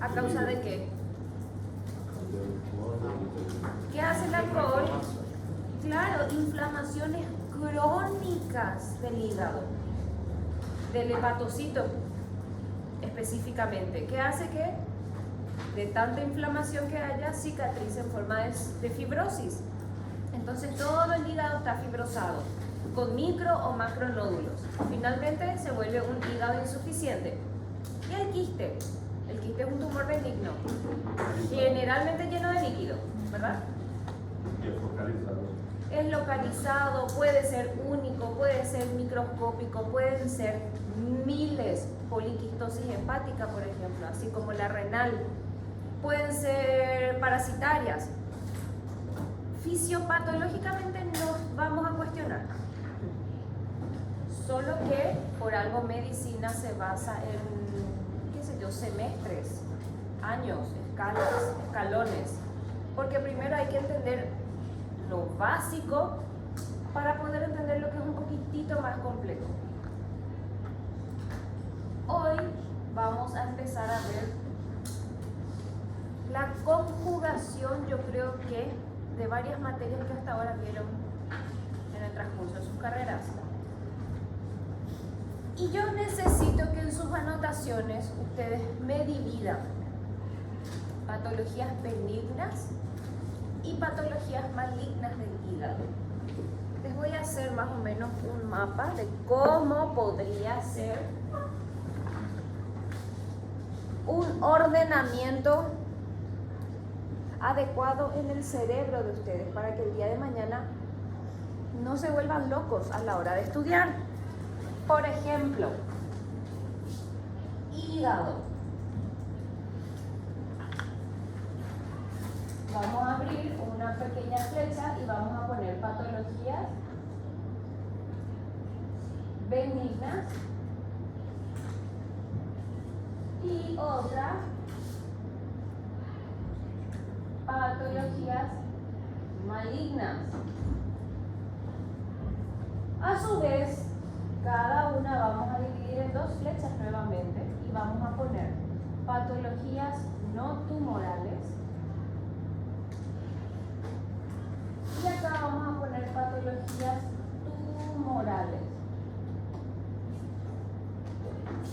¿A causa de qué? ¿Qué hace el alcohol? Claro, inflamaciones crónicas del hígado, del hepatocito específicamente. ¿Qué hace que de tanta inflamación que haya cicatriz en forma de fibrosis? Entonces todo el hígado está fibrosado, con micro o macronódulos. Finalmente se vuelve un hígado insuficiente. ¿Y el quiste? El quiste es un tumor benigno, generalmente lleno de líquido, ¿verdad? Es localizado, puede ser único, puede ser microscópico, pueden ser miles, poliquistosis hepática, por ejemplo, así como la renal. Pueden ser parasitarias. Fisiopatológicamente nos vamos a cuestionar. Solo que por algo medicina se basa en, qué sé yo, semestres, años, escalas, escalones. Porque primero hay que entender lo básico para poder entender lo que es un poquitito más complejo. Hoy vamos a empezar a ver la conjugación, yo creo que de varias materias que hasta ahora vieron en el transcurso de sus carreras. Y yo necesito que en sus anotaciones ustedes me dividan patologías benignas y patologías malignas del hígado. Les voy a hacer más o menos un mapa de cómo podría ser un ordenamiento adecuado en el cerebro de ustedes para que el día de mañana no se vuelvan locos a la hora de estudiar. Por ejemplo, hígado. Vamos a abrir una pequeña flecha y vamos a poner patologías benignas y otra patologías malignas. A su vez, cada una vamos a dividir en dos flechas nuevamente y vamos a poner patologías no tumorales y acá vamos a poner patologías tumorales.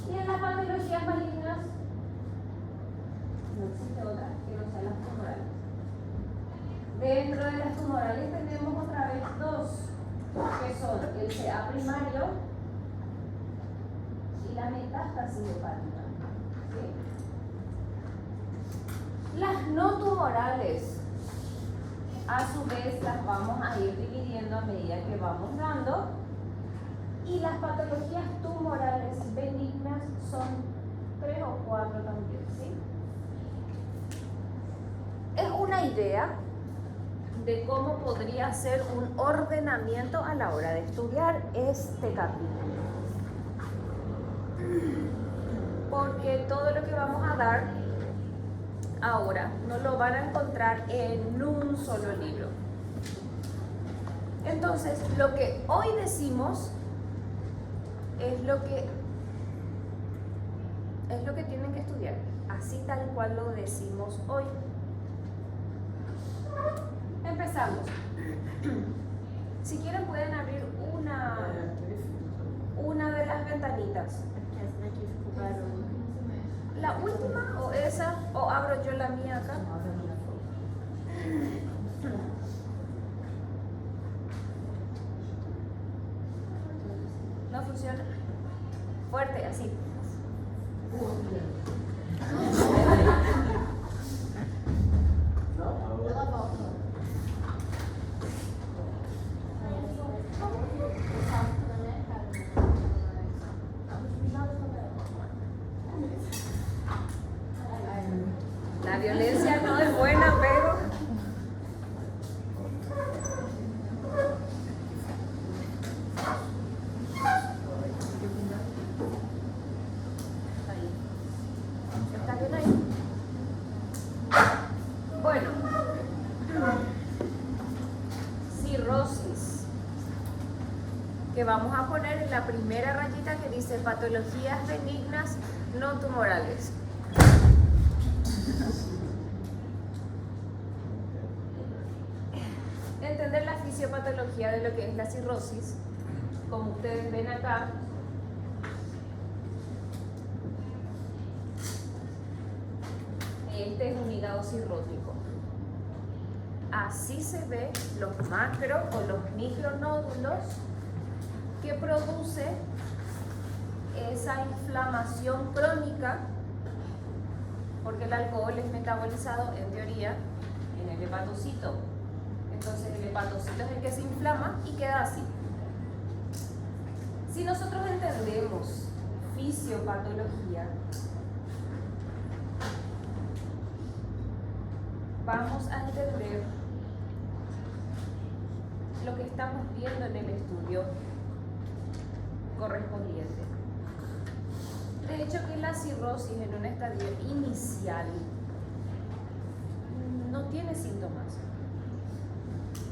Y en las patologías malignas no existe otra que no sean las tumorales. Dentro de las tumorales tenemos otra vez dos, que son el CA primario y la metástasis hepática. ¿Sí? Las no tumorales, a su vez, las vamos a ir dividiendo a medida que vamos dando. Y las patologías tumorales benignas son 3 o 4 también, ¿sí? Es una idea de cómo podría ser un ordenamiento a la hora de estudiar este capítulo. Porque todo lo que vamos a dar ahora no lo van a encontrar en un solo libro. Entonces, lo que hoy decimos es lo que tienen que estudiar, así tal cual lo decimos hoy. Empezamos. Si quieren pueden abrir una de las ventanitas. ¿La última o esa? ¿O abro yo la mía acá? ¿No funciona? Fuerte, así. La violencia no es buena, pero ¿está bien ahí? Bueno, cirrosis, que vamos a poner en la primera rayita que dice patologías benignas no tumorales. fisiopatología de lo que es la cirrosis. Como ustedes ven acá, este es un hígado cirrótico. Así se ve los macro o los micronódulos que produce esa inflamación crónica, porque el alcohol es metabolizado en teoría en el hepatocito. Entonces el hepatocito es el que se inflama y queda así. Si nosotros entendemos fisiopatología, vamos a entender lo que estamos viendo en el estudio correspondiente. De hecho, que la cirrosis en un estadio inicial no tiene síntomas.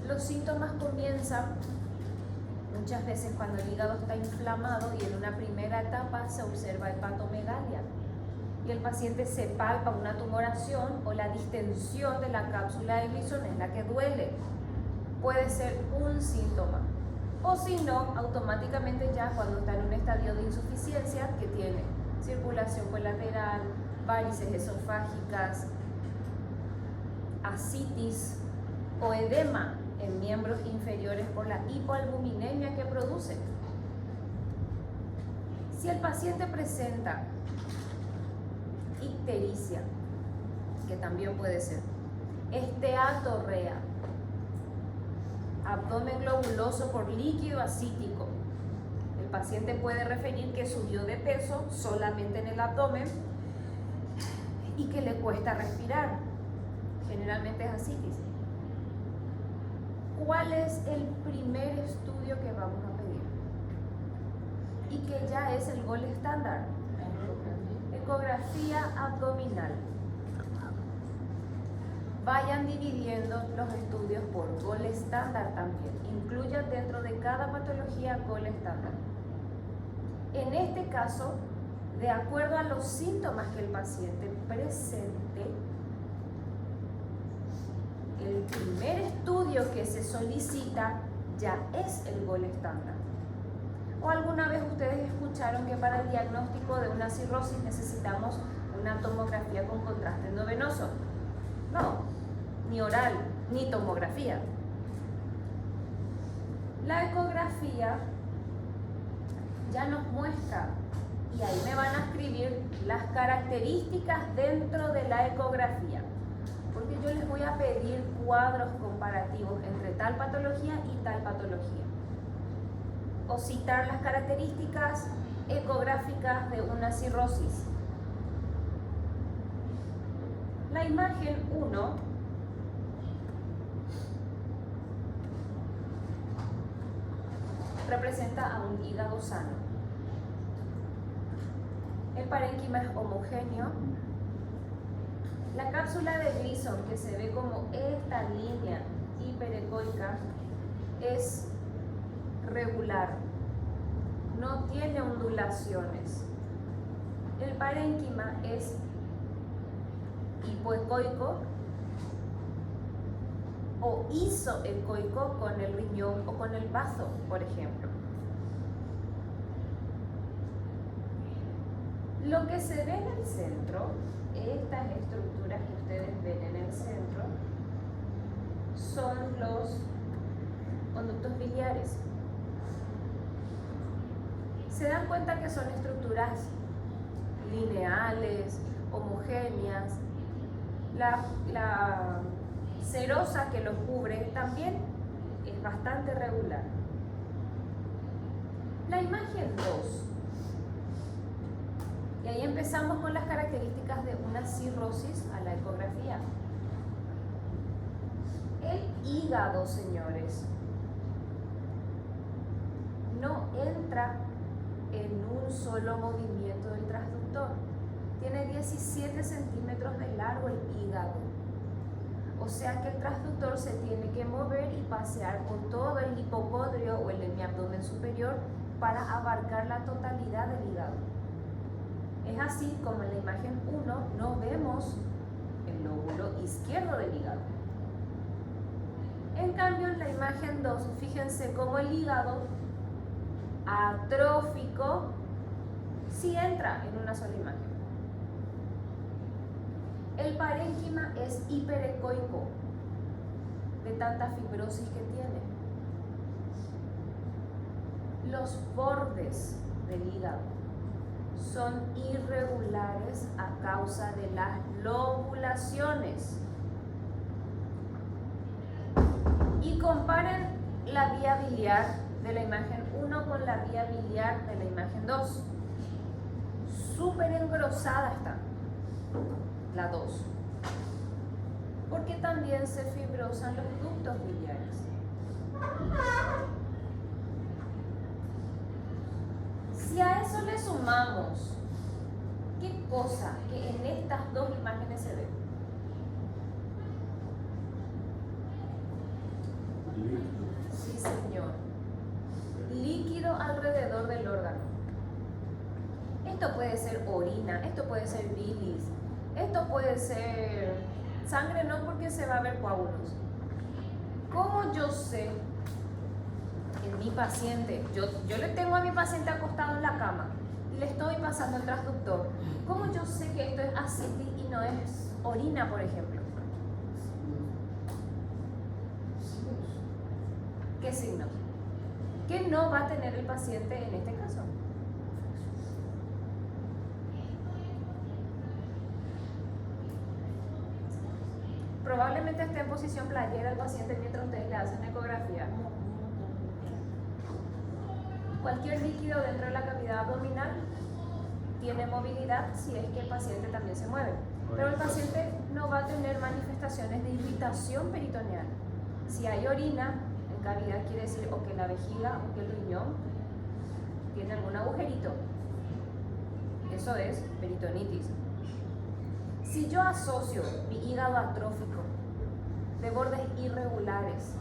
Los síntomas comienzan muchas veces cuando el hígado está inflamado y en una primera etapa se observa hepatomegalia y el paciente se palpa una tumoración o la distensión de la cápsula de Gleason es la que duele. Puede ser un síntoma. O si no, automáticamente ya cuando está en un estadio de insuficiencia que tiene circulación colateral, varices esofágicas, ascitis o edema en miembros inferiores por la hipoalbuminemia que produce. Si el paciente presenta ictericia, que también puede ser, esteatorrea, abdomen globuloso por líquido acítico, el paciente puede referir que subió de peso solamente en el abdomen y que le cuesta respirar. Generalmente es ascitis. ¿Cuál es el primer estudio que vamos a pedir? Y que ya es el gold estándar. Ecografía abdominal. Vayan dividiendo los estudios por gold estándar también. Incluyan dentro de cada patología gold estándar. En este caso, de acuerdo a los síntomas que el paciente presente, el primer estudio que se solicita ya es el gold estándar. ¿O alguna vez ustedes escucharon que para el diagnóstico de una cirrosis necesitamos una tomografía con contraste endovenoso? No, ni oral, ni tomografía. La ecografía ya nos muestra, y ahí me van a escribir las características dentro de la ecografía, porque yo les voy a pedir cuadros comparativos entre tal patología y tal patología, o citar las características ecográficas de una cirrosis. La imagen 1 representa a un hígado sano. El parénquima es homogéneo. La cápsula de Gleason, que se ve como esta línea hiperecoica, es regular, no tiene ondulaciones. El parénquima es hipoecoico o isoecoico con el riñón o con el bazo, por ejemplo. Lo que se ve en el centro, estas estructuras que ustedes ven en el centro, son los conductos biliares. Se dan cuenta que son estructuras lineales, homogéneas. La serosa que los cubre también es bastante regular. La imagen 2. Y ahí empezamos con las características de una cirrosis a la ecografía. El hígado, señores, no entra en un solo movimiento del transductor. Tiene 17 centímetros de largo el hígado. O sea que el transductor se tiene que mover y pasear por todo el hipocondrio o el hemiabdomen superior para abarcar la totalidad del hígado. Es así como en la imagen 1 no vemos el lóbulo izquierdo del hígado. En cambio, en la imagen 2, fíjense cómo el hígado atrófico sí entra en una sola imagen. El parénquima es hiperecoico de tanta fibrosis que tiene. Los bordes del hígado son irregulares a causa de las lobulaciones. Y comparen la vía biliar de la imagen 1 con la vía biliar de la imagen 2. Súper engrosada está la 2, porque también se fibrosan los ductos biliares. Si a eso le sumamos, ¿qué cosa que en estas dos imágenes se ve? Sí, señor. Líquido alrededor del órgano. Esto puede ser orina, esto puede ser bilis, esto puede ser sangre, no, porque se va a ver coágulos. ¿Cómo yo sé en mi paciente? Yo le tengo a mi paciente acostado en la cama y le estoy pasando el transductor. ¿Cómo yo sé que esto es ascitis y no es orina, por ejemplo? ¿Qué signos? ¿Qué no va a tener el paciente en este caso? Probablemente esté en posición playera el paciente mientras ustedes le hacen ecografía. Cualquier líquido dentro de la cavidad abdominal tiene movilidad si es que el paciente también se mueve. Pero el paciente no va a tener manifestaciones de irritación peritoneal. Si hay orina en cavidad, quiere decir o que la vejiga o que el riñón tiene algún agujerito. Eso es peritonitis. Si yo asocio mi hígado atrófico de bordes irregulares,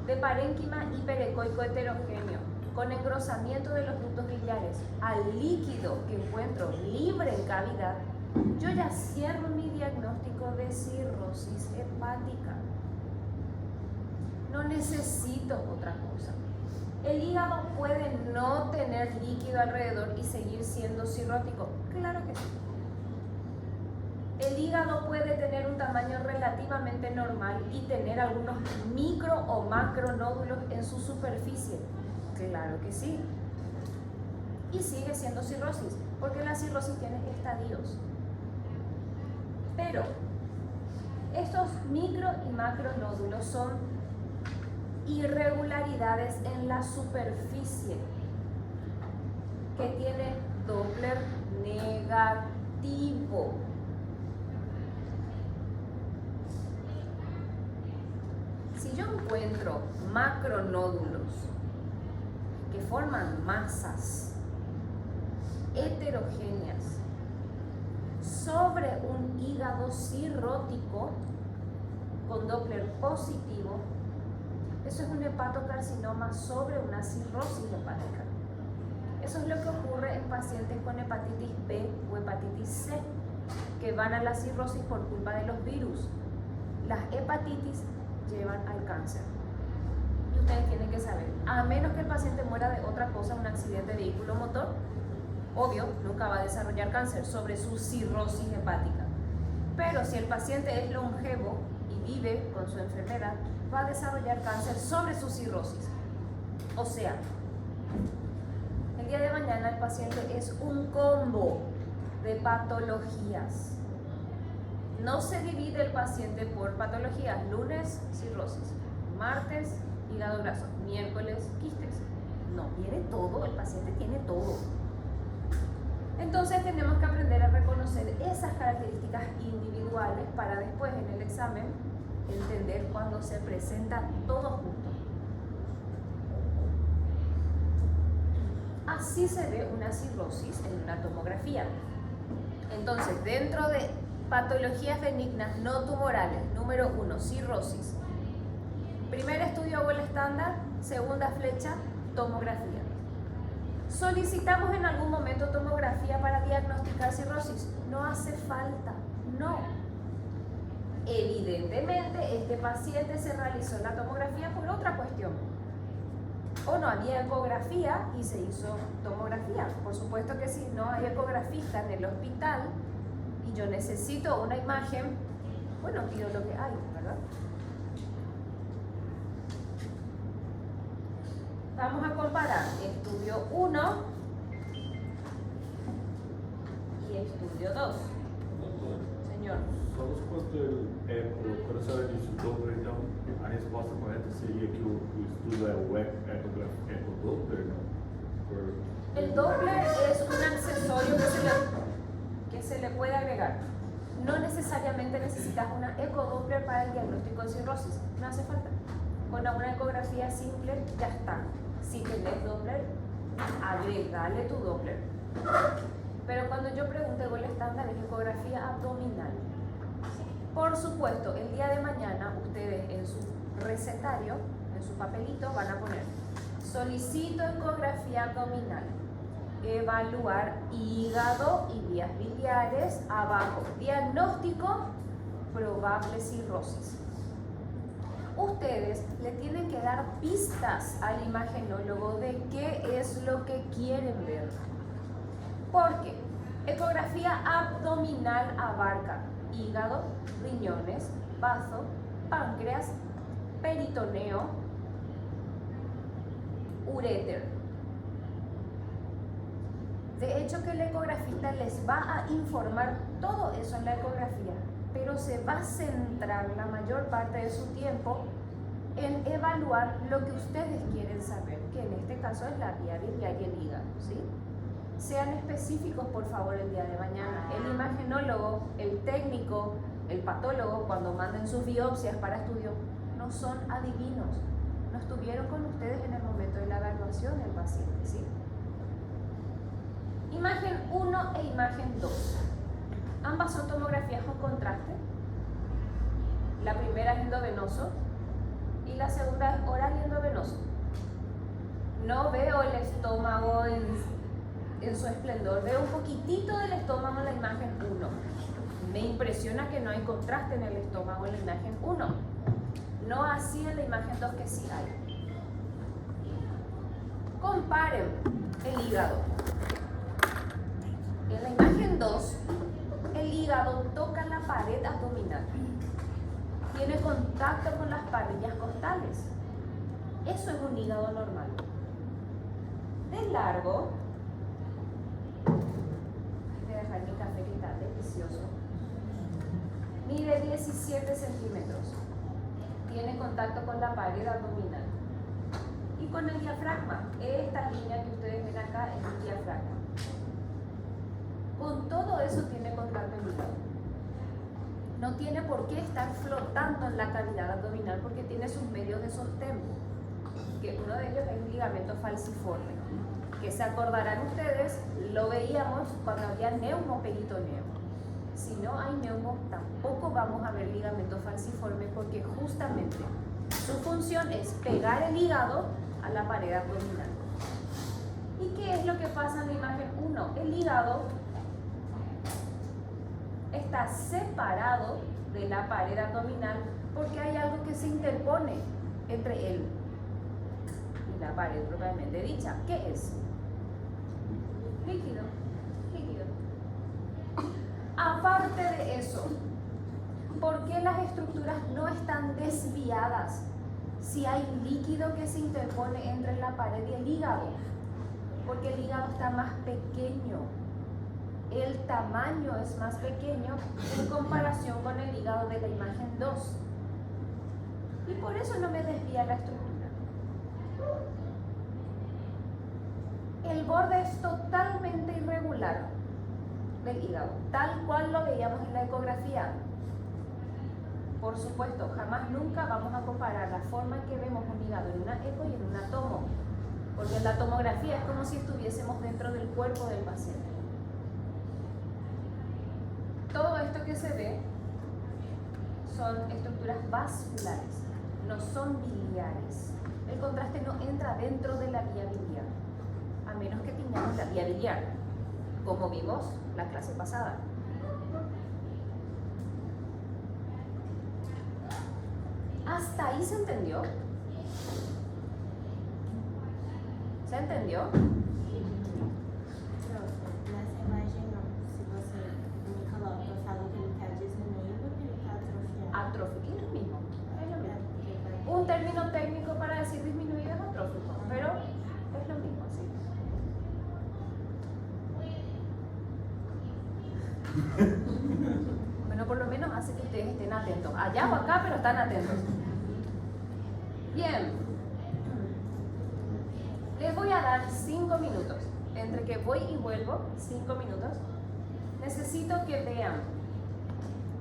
de parénquima hiperecoico heterogéneo, con engrosamiento de los ductos biliares, al líquido que encuentro libre en cavidad, yo ya cierro mi diagnóstico de cirrosis hepática. No necesito otra cosa. ¿El hígado puede no tener líquido alrededor y seguir siendo cirrótico? Claro que sí. El hígado puede tener un tamaño relativamente normal y tener algunos micro o macro nódulos en su superficie. Claro que sí. Y sigue siendo cirrosis, porque la cirrosis tiene estadios. Pero estos micro y macro nódulos son irregularidades en la superficie que tiene Doppler negativo. Si yo encuentro macronódulos que forman masas heterogéneas sobre un hígado cirrótico con Doppler positivo, eso es un hepatocarcinoma sobre una cirrosis hepática. Eso es lo que ocurre en pacientes con hepatitis B o hepatitis C, que van a la cirrosis por culpa de los virus. Las hepatitis llevan al cáncer. Y ustedes tienen que saber, a menos que el paciente muera de otra cosa, un accidente vehiculomotor, obvio, nunca va a desarrollar cáncer sobre su cirrosis hepática. Pero si el paciente es longevo y vive con su enfermedad, va a desarrollar cáncer sobre su cirrosis. O sea, el día de mañana el paciente es un combo de patologías. No se divide el paciente por patologías. Lunes, cirrosis. Martes, hígado graso. Miércoles, quistes. No, tiene todo, el paciente tiene todo. Entonces tenemos que aprender a reconocer esas características individuales para después en el examen entender cuando se presenta todo junto. Así se ve una cirrosis en una tomografía. Entonces, dentro de patologías benignas no tumorales, número 1, cirrosis. Primer estudio o el estándar, segunda flecha, tomografía. ¿Solicitamos en algún momento tomografía para diagnosticar cirrosis? No hace falta, no. Evidentemente, este paciente se realizó la tomografía por otra cuestión. O no había ecografía y se hizo tomografía. Por supuesto que si no hay ecografista en el hospital y yo necesito una imagen, bueno, pido lo que hay, ¿verdad? Vamos a comparar estudio 1 y estudio 2. Señor. Só nos quanto quando a senhora disse o Doppler, então a resposta correta seria que o estudo é o ecodoppler, não? El Doppler es un accesorio que se le puede agregar. No necesariamente necesitas una ecodoppler para el diagnóstico de cirrosis, no hace falta. Con una ecografía simple ya está. Si tenés Doppler, agregale tu Doppler. Pero cuando yo pregunte, el estándar es ecografía abdominal. Por supuesto, el día de mañana ustedes en su recetario, en su papelito, van a poner: solicito ecografía abdominal, evaluar hígado y vías biliares, abajo, diagnóstico, probable cirrosis. Ustedes le tienen que dar pistas al imagenólogo de qué es lo que quieren ver. Porque ecografía abdominal abarca hígado, riñones, bazo, páncreas, peritoneo, uréter. De hecho que el ecografista les va a informar todo eso en la ecografía, pero se va a centrar la mayor parte de su tiempo en evaluar lo que ustedes quieren saber, que en este caso es la vía biliar y el hígado, ¿sí? Sean específicos, por favor, el día de mañana. El imagenólogo, el técnico, el patólogo, cuando manden sus biopsias para estudio, no son adivinos. No estuvieron con ustedes en el momento de la evaluación del paciente, ¿sí? Imagen 1 e imagen 2. Ambas son tomografías con contraste. La primera es endovenoso y la segunda es oral y endovenoso. No veo el estómago en su esplendor, veo un poquitito del estómago en la imagen 1. Me impresiona que no hay contraste en el estómago en la imagen 1. No así en la imagen 2, que sí hay. Comparen el hígado. En la imagen 2, el hígado toca la pared abdominal. Tiene contacto con las parrillas costales. Eso es un hígado normal. De largo, voy a dejar mi café que está delicioso. Mide 17 centímetros. Tiene contacto con la pared abdominal. Y con el diafragma. Esta línea que ustedes ven acá es el diafragma. Con todo eso tiene contacto el hígado. No tiene por qué estar flotando en la cavidad abdominal porque tiene sus medios de sostén, que uno de ellos es el ligamento falciforme, que se acordarán ustedes, lo veíamos cuando había neumoperitoneo. Si no hay neumo, tampoco vamos a ver ligamento falciforme porque justamente su función es pegar el hígado a la pared abdominal. ¿Y qué es lo que pasa en la imagen 1? El hígado está separado de la pared abdominal porque hay algo que se interpone entre él y la pared propiamente dicha. ¿Qué es? Líquido. Aparte de eso, ¿por qué las estructuras no están desviadas si hay líquido que se interpone entre la pared y el hígado? Porque el hígado está más pequeño. El tamaño es más pequeño en comparación con el hígado de la imagen 2. Y por eso no me desvía la estructura. El borde es totalmente irregular del hígado, tal cual lo veíamos en la ecografía. Por supuesto, jamás nunca vamos a comparar la forma en que vemos un hígado en una eco y en una tomo, porque en la tomografía es como si estuviésemos dentro del cuerpo del paciente. Todo esto que se ve son estructuras vasculares, no son biliares. El contraste no entra dentro de la vía biliar, a menos que tengamos la vía biliar, como vimos la clase pasada. ¿Hasta ahí se entendió? ¿Se entendió? Nessa imagem não. Se você me coloca, eu falo que ele está diminuindo ou que ele está atrofiando. Atrófico, es lo mismo. Es lo mismo. Un término técnico para decir disminuido es atrófico, pero es lo mismo, ¿sí? Bueno, por lo menos hace que ustedes estén atentos. Allá o acá, pero están atentos. Bien. Les voy a dar 5 minutos. Entre que voy y vuelvo, 5 minutos. Necesito que vean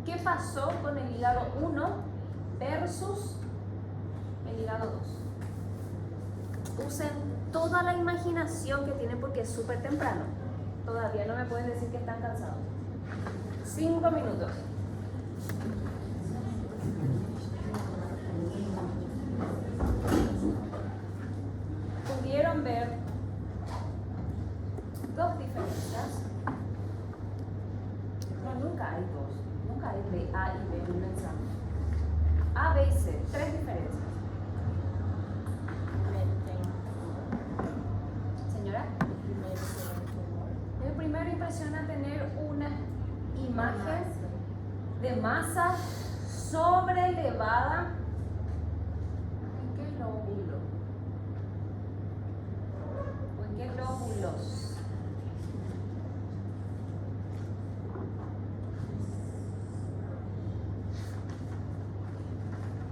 qué pasó con el hígado 1 versus el hígado 2. Usen toda la imaginación que tienen porque es súper temprano. Todavía no me pueden decir que están cansados. 5 minutos. ¿Pudieron ver dos diferencias? No, nunca hay dos. Nunca hay de A y B en un examen. A, B y C. 3 diferencias. Señora, el primero impresiona tener una imagen de masa sobrelevada. ¿En qué lóbulo? ¿O en qué lóbulos?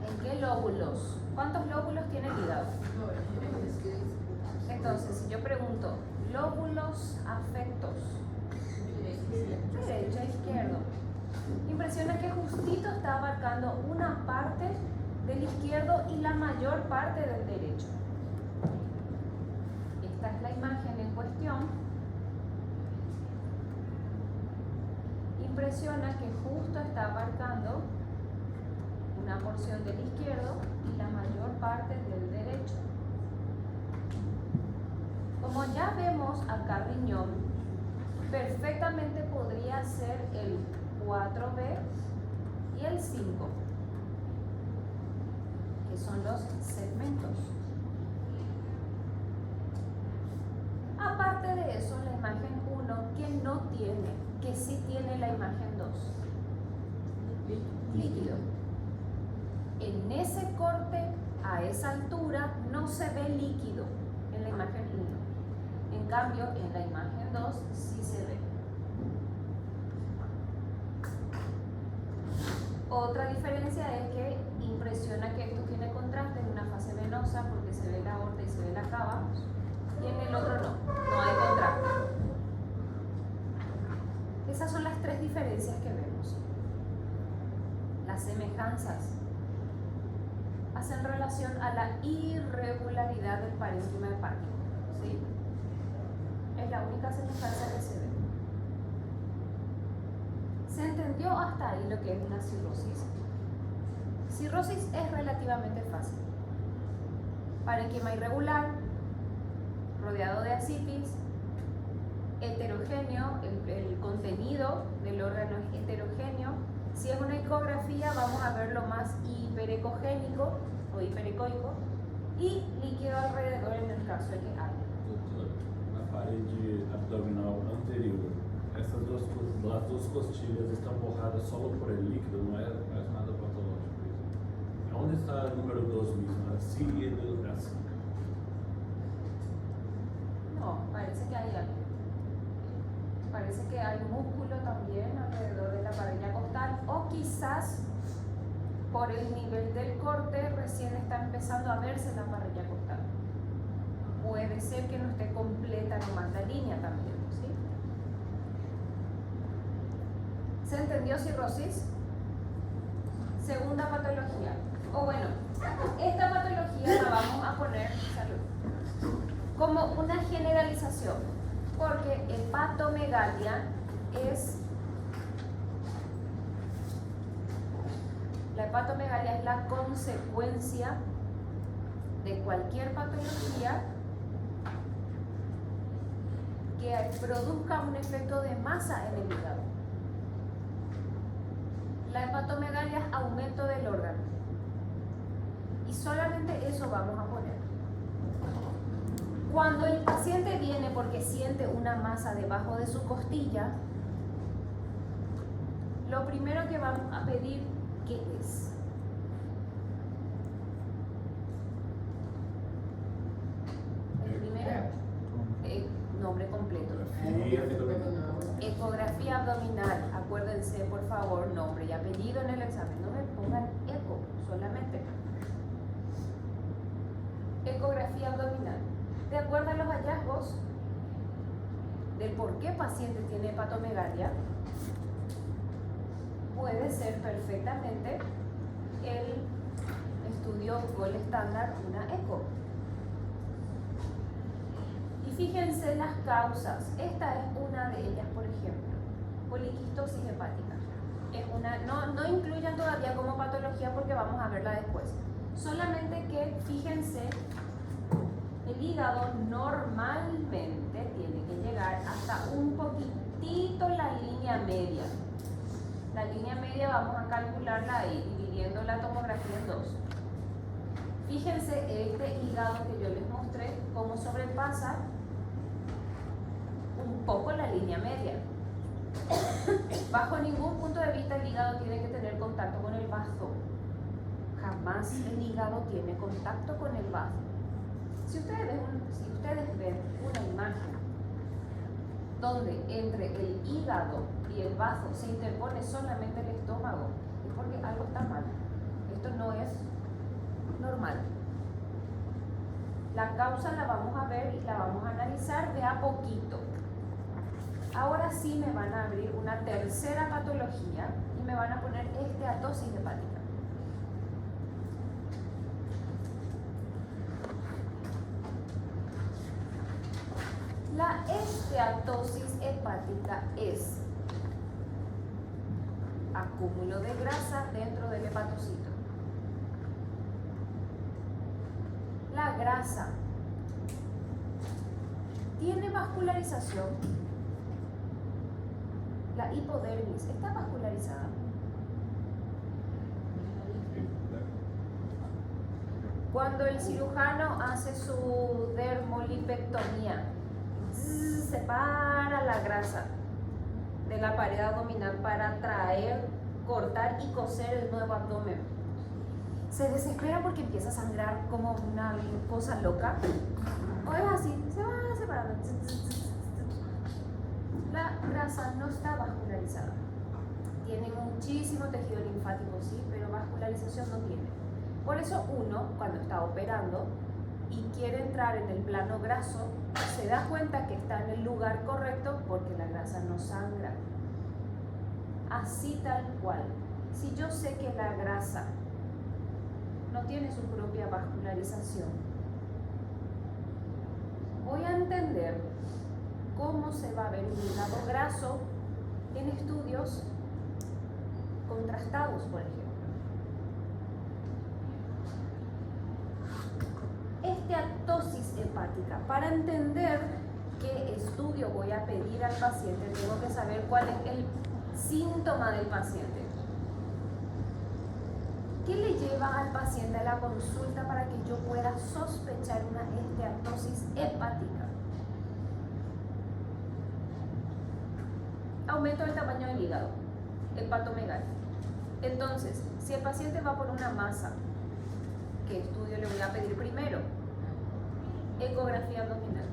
¿En qué lóbulos? ¿Cuántos lóbulos tiene el hígado? Entonces, si yo pregunto, lóbulos afectos, derecho, izquierdo, impresiona que justito está abarcando una parte del izquierdo y la mayor parte del derecho. Esta es la imagen en cuestión. Impresiona que justo está abarcando una porción del izquierdo y la mayor parte del derecho. Como ya vemos acá riñón, perfectamente podría ser el 4B y el 5, que son los segmentos. Aparte de eso, la imagen 1 que no tiene, que sí tiene la imagen 2, líquido. En ese corte, a esa altura, no se ve líquido en la imagen 1. En cambio, en la imagen 2 sí se ve. Otra diferencia es que impresiona que esto tiene contraste en una fase venosa porque se ve la aorta y se ve la cava, y en el otro no hay contraste. Esas son las 3 diferencias que vemos. Las semejanzas hacen relación a la irregularidad del parénquima hepático, ¿sí? Es la única semejanza que se ve. ¿Se entendió hasta ahí lo que es una cirrosis? Cirrosis es relativamente fácil. Parénquima irregular, rodeado de ascitis, heterogéneo, el contenido del órgano es heterogéneo. Si es una ecografía, vamos a ver lo más hiperecogénico o hiperecoico y líquido alrededor en el caso de que haya. Doutora, na parede abdominal anterior, as duas costilhas estão borradas só por el líquido, não é mais nada patológico. Onde está o número 2 mismo? Así y así. No, parece que hay algo. Parece que hay músculo también alrededor de la parrilla costal, o quizás por el nivel del corte recién está empezando a verse la parrilla costal. Puede ser que no esté completa nomás la línea también, ¿sí? ¿Se entendió cirrosis? Segunda patología. O bueno, esta patología la vamos a poner, salud, como una generalización, porque hepatomegalia es la consecuencia de cualquier patología que produzca un efecto de masa en el hígado. La hepatomegalia es aumento del órgano. Y solamente eso vamos a poner. Cuando el paciente viene porque siente una masa debajo de su costilla, lo primero que vamos a pedir, ¿qué es? El primero, nombre completo. Ecografía abdominal. Acuérdense, por favor, nombre y apellido en el examen. No me pongan eco, solamente. Ecografía abdominal. De acuerdo a los hallazgos del por qué paciente tiene hepatomegalia, puede ser perfectamente el estudio gold estándar, una eco. Y fíjense las causas. Esta es una de ellas, por ejemplo, poliquistosis hepática. Es una, no incluyan todavía como patología porque vamos a verla después. Solamente que fíjense, el hígado normalmente tiene que llegar hasta un poquitito la línea media. La línea media vamos a calcularla ahí, dividiendo la tomografía en dos. Fíjense este hígado que yo les mostré, cómo sobrepasa un poco la línea media. Bajo ningún punto de vista el hígado tiene que tener contacto con el vaso. Jamás el hígado tiene contacto con el vaso. Si ustedes ven una imagen donde entre el hígado y el vaso se interpone solamente el estómago, es porque algo está mal. Esto no es normal. La causa la vamos a ver y la vamos a analizar de a poquito. Ahora sí me van a abrir una tercera patología y me van a poner esteatosis hepática. La esteatosis hepática es acúmulo de grasa dentro del hepatocito. La grasa tiene vascularización. La hipodermis está vascularizada. Cuando el cirujano hace su dermolipectomía, separa la grasa de la pared abdominal para traer, cortar y coser el nuevo abdomen. Se desespera porque empieza a sangrar como una cosa loca. O es así, se va separando. La grasa no está vascularizada. Tiene muchísimo tejido linfático, sí, pero vascularización no tiene. Por eso uno, cuando está operando y quiere entrar en el plano graso, se da cuenta que está en el lugar correcto porque la grasa no sangra. Así tal cual. Si yo sé que la grasa no tiene su propia vascularización, voy a entender cómo se va a ver un hígado graso en estudios contrastados, por ejemplo. Esteatosis hepática. Para entender qué estudio voy a pedir al paciente, tengo que saber cuál es el síntoma del paciente. ¿Qué le lleva al paciente a la consulta para que yo pueda sospechar una esteatosis hepática? Aumento del tamaño del hígado, hepatomegalia. Entonces, si el paciente va por una masa, ¿qué estudio le voy a pedir primero? Ecografía abdominal.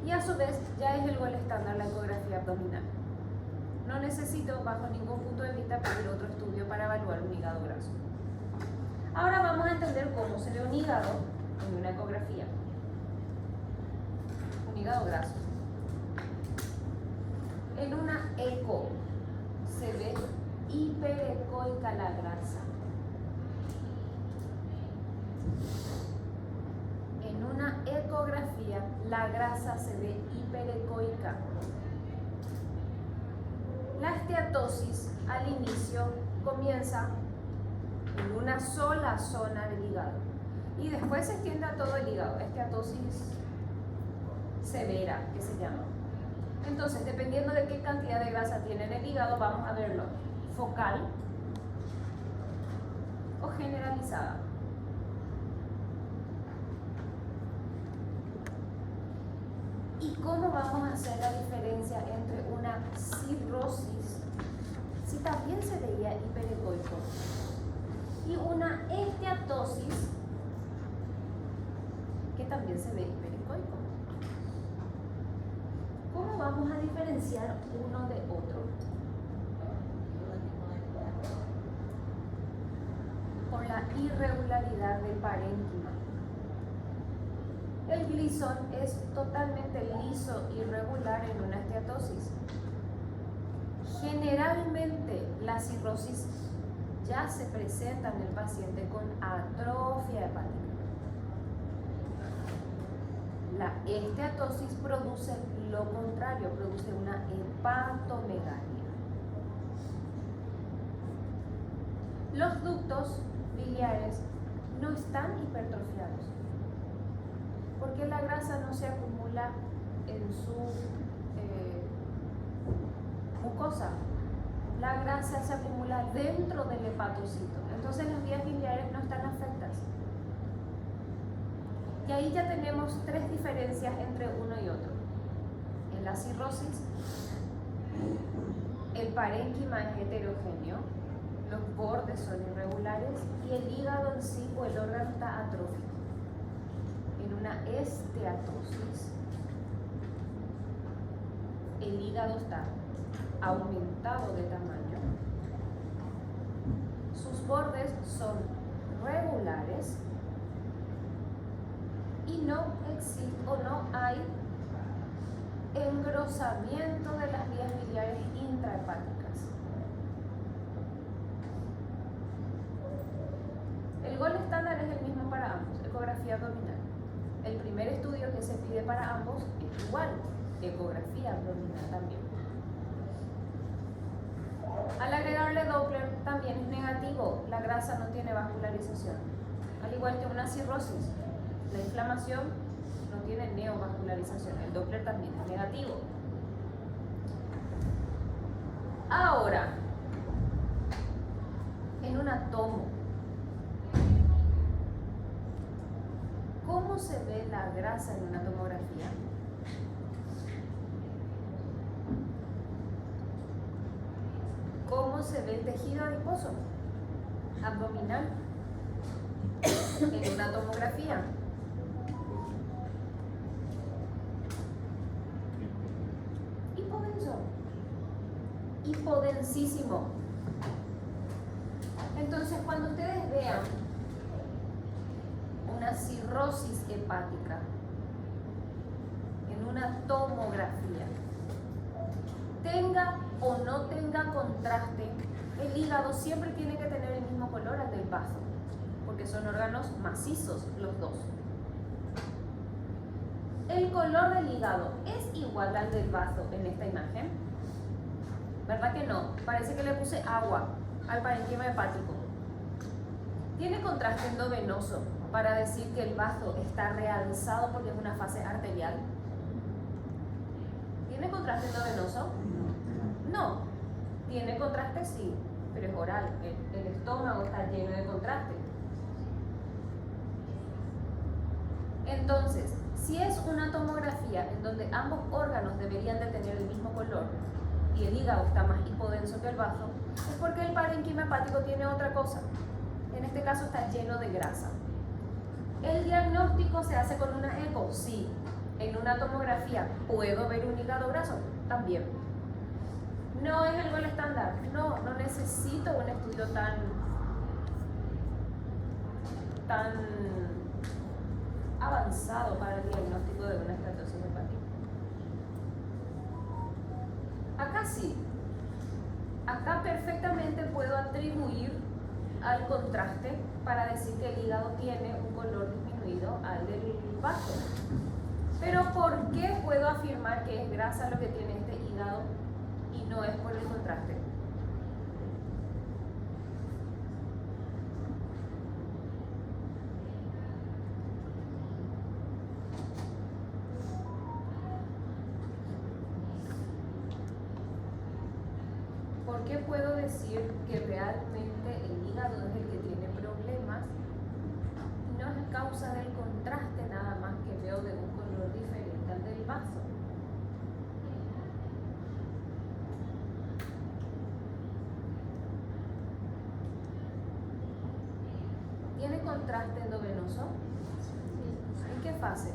Y a su vez, ya es el gol estándar la ecografía abdominal. No necesito, bajo ningún punto de vista, pedir otro estudio para evaluar un hígado graso. Ahora vamos a entender cómo se ve un hígado en una ecografía. Un hígado graso. En una eco se ve hiperecoica la grasa. En una ecografía la grasa se ve hiperecoica. La esteatosis al inicio comienza en una sola zona del hígado y después se extiende a todo el hígado. Esteatosis severa, que se llama. Entonces, dependiendo de qué cantidad de grasa tiene en el hígado, vamos a verlo focal o generalizada. ¿Y cómo vamos a hacer la diferencia entre una cirrosis, si también se veía hiperecoico, y una esteatosis, que también se ve hiperecoico? ¿Cómo vamos a diferenciar uno de otro? Por la irregularidad del parénquima. El glisón es totalmente liso y irregular en una esteatosis. Generalmente la cirrosis ya se presenta en el paciente con atrofia hepática. La esteatosis produce lo contrario, produce una hepatomegalia. Los ductos biliares no están hipertrofiados porque la grasa no se acumula en su mucosa. La grasa se acumula dentro del hepatocito, entonces las vías biliares no están afectadas. Y ahí ya tenemos tres diferencias entre uno y otro. En la cirrosis, el parénquima es heterogéneo, los bordes son irregulares y el hígado en sí o el órgano está atrófico. En una esteatosis, el hígado está aumentado de tamaño, sus bordes son regulares y no existe o no hay engrosamiento de las vías biliares intrahepáticas. El gol estándar es el mismo para ambos, ecografía abdominal. El primer estudio que se pide para ambos es igual, ecografía abdominal también. Al agregarle Doppler también es negativo, la grasa no tiene vascularización. Al igual que una cirrosis, la inflamación no tiene neovascularización, el Doppler también es negativo. Ahora, en una tomo, ¿cómo se ve la grasa en una tomografía? ¿Cómo se ve el tejido adiposo abdominal en una tomografía? Hipodenso, hipodensísimo. Entonces, cuando ustedes vean una cirrosis hepática en una tomografía, tenga o no tenga contraste, el hígado siempre tiene que tener el mismo color al del bazo, porque son órganos macizos los dos. El color del hígado es igual al del bazo en esta imagen, ¿verdad que no? Parece que le puse agua al parénquima hepático. Tiene contraste endovenoso para decir que el bazo está realzado porque es una fase arterial. ¿Tiene contraste endovenoso? No. ¿Tiene contraste? Sí, pero es oral. El estómago está lleno de contraste. Entonces, si es una tomografía en donde ambos órganos deberían de tener el mismo color y el hígado está más hipodenso que el bazo, es porque el parénquima hepático tiene otra cosa. En este caso está lleno de grasa. ¿El diagnóstico se hace con una eco? Sí. ¿En una tomografía puedo ver un hígado graso? También. ¿No es el gol estándar? No, no necesito un estudio tan avanzado para el diagnóstico de una esteatosis hepática. Acá sí. Acá perfectamente puedo atribuir al contraste para decir que el hígado tiene un color disminuido al del bazo. Pero ¿por qué puedo afirmar que es grasa lo que tiene este hígado y no es por el contraste? qué puedo decir que realmente el hígado es el que tiene problemas? Y no es a causa del contraste nada más que veo de un color diferente al del vaso. ¿Tiene contraste endovenoso? ¿En qué fase?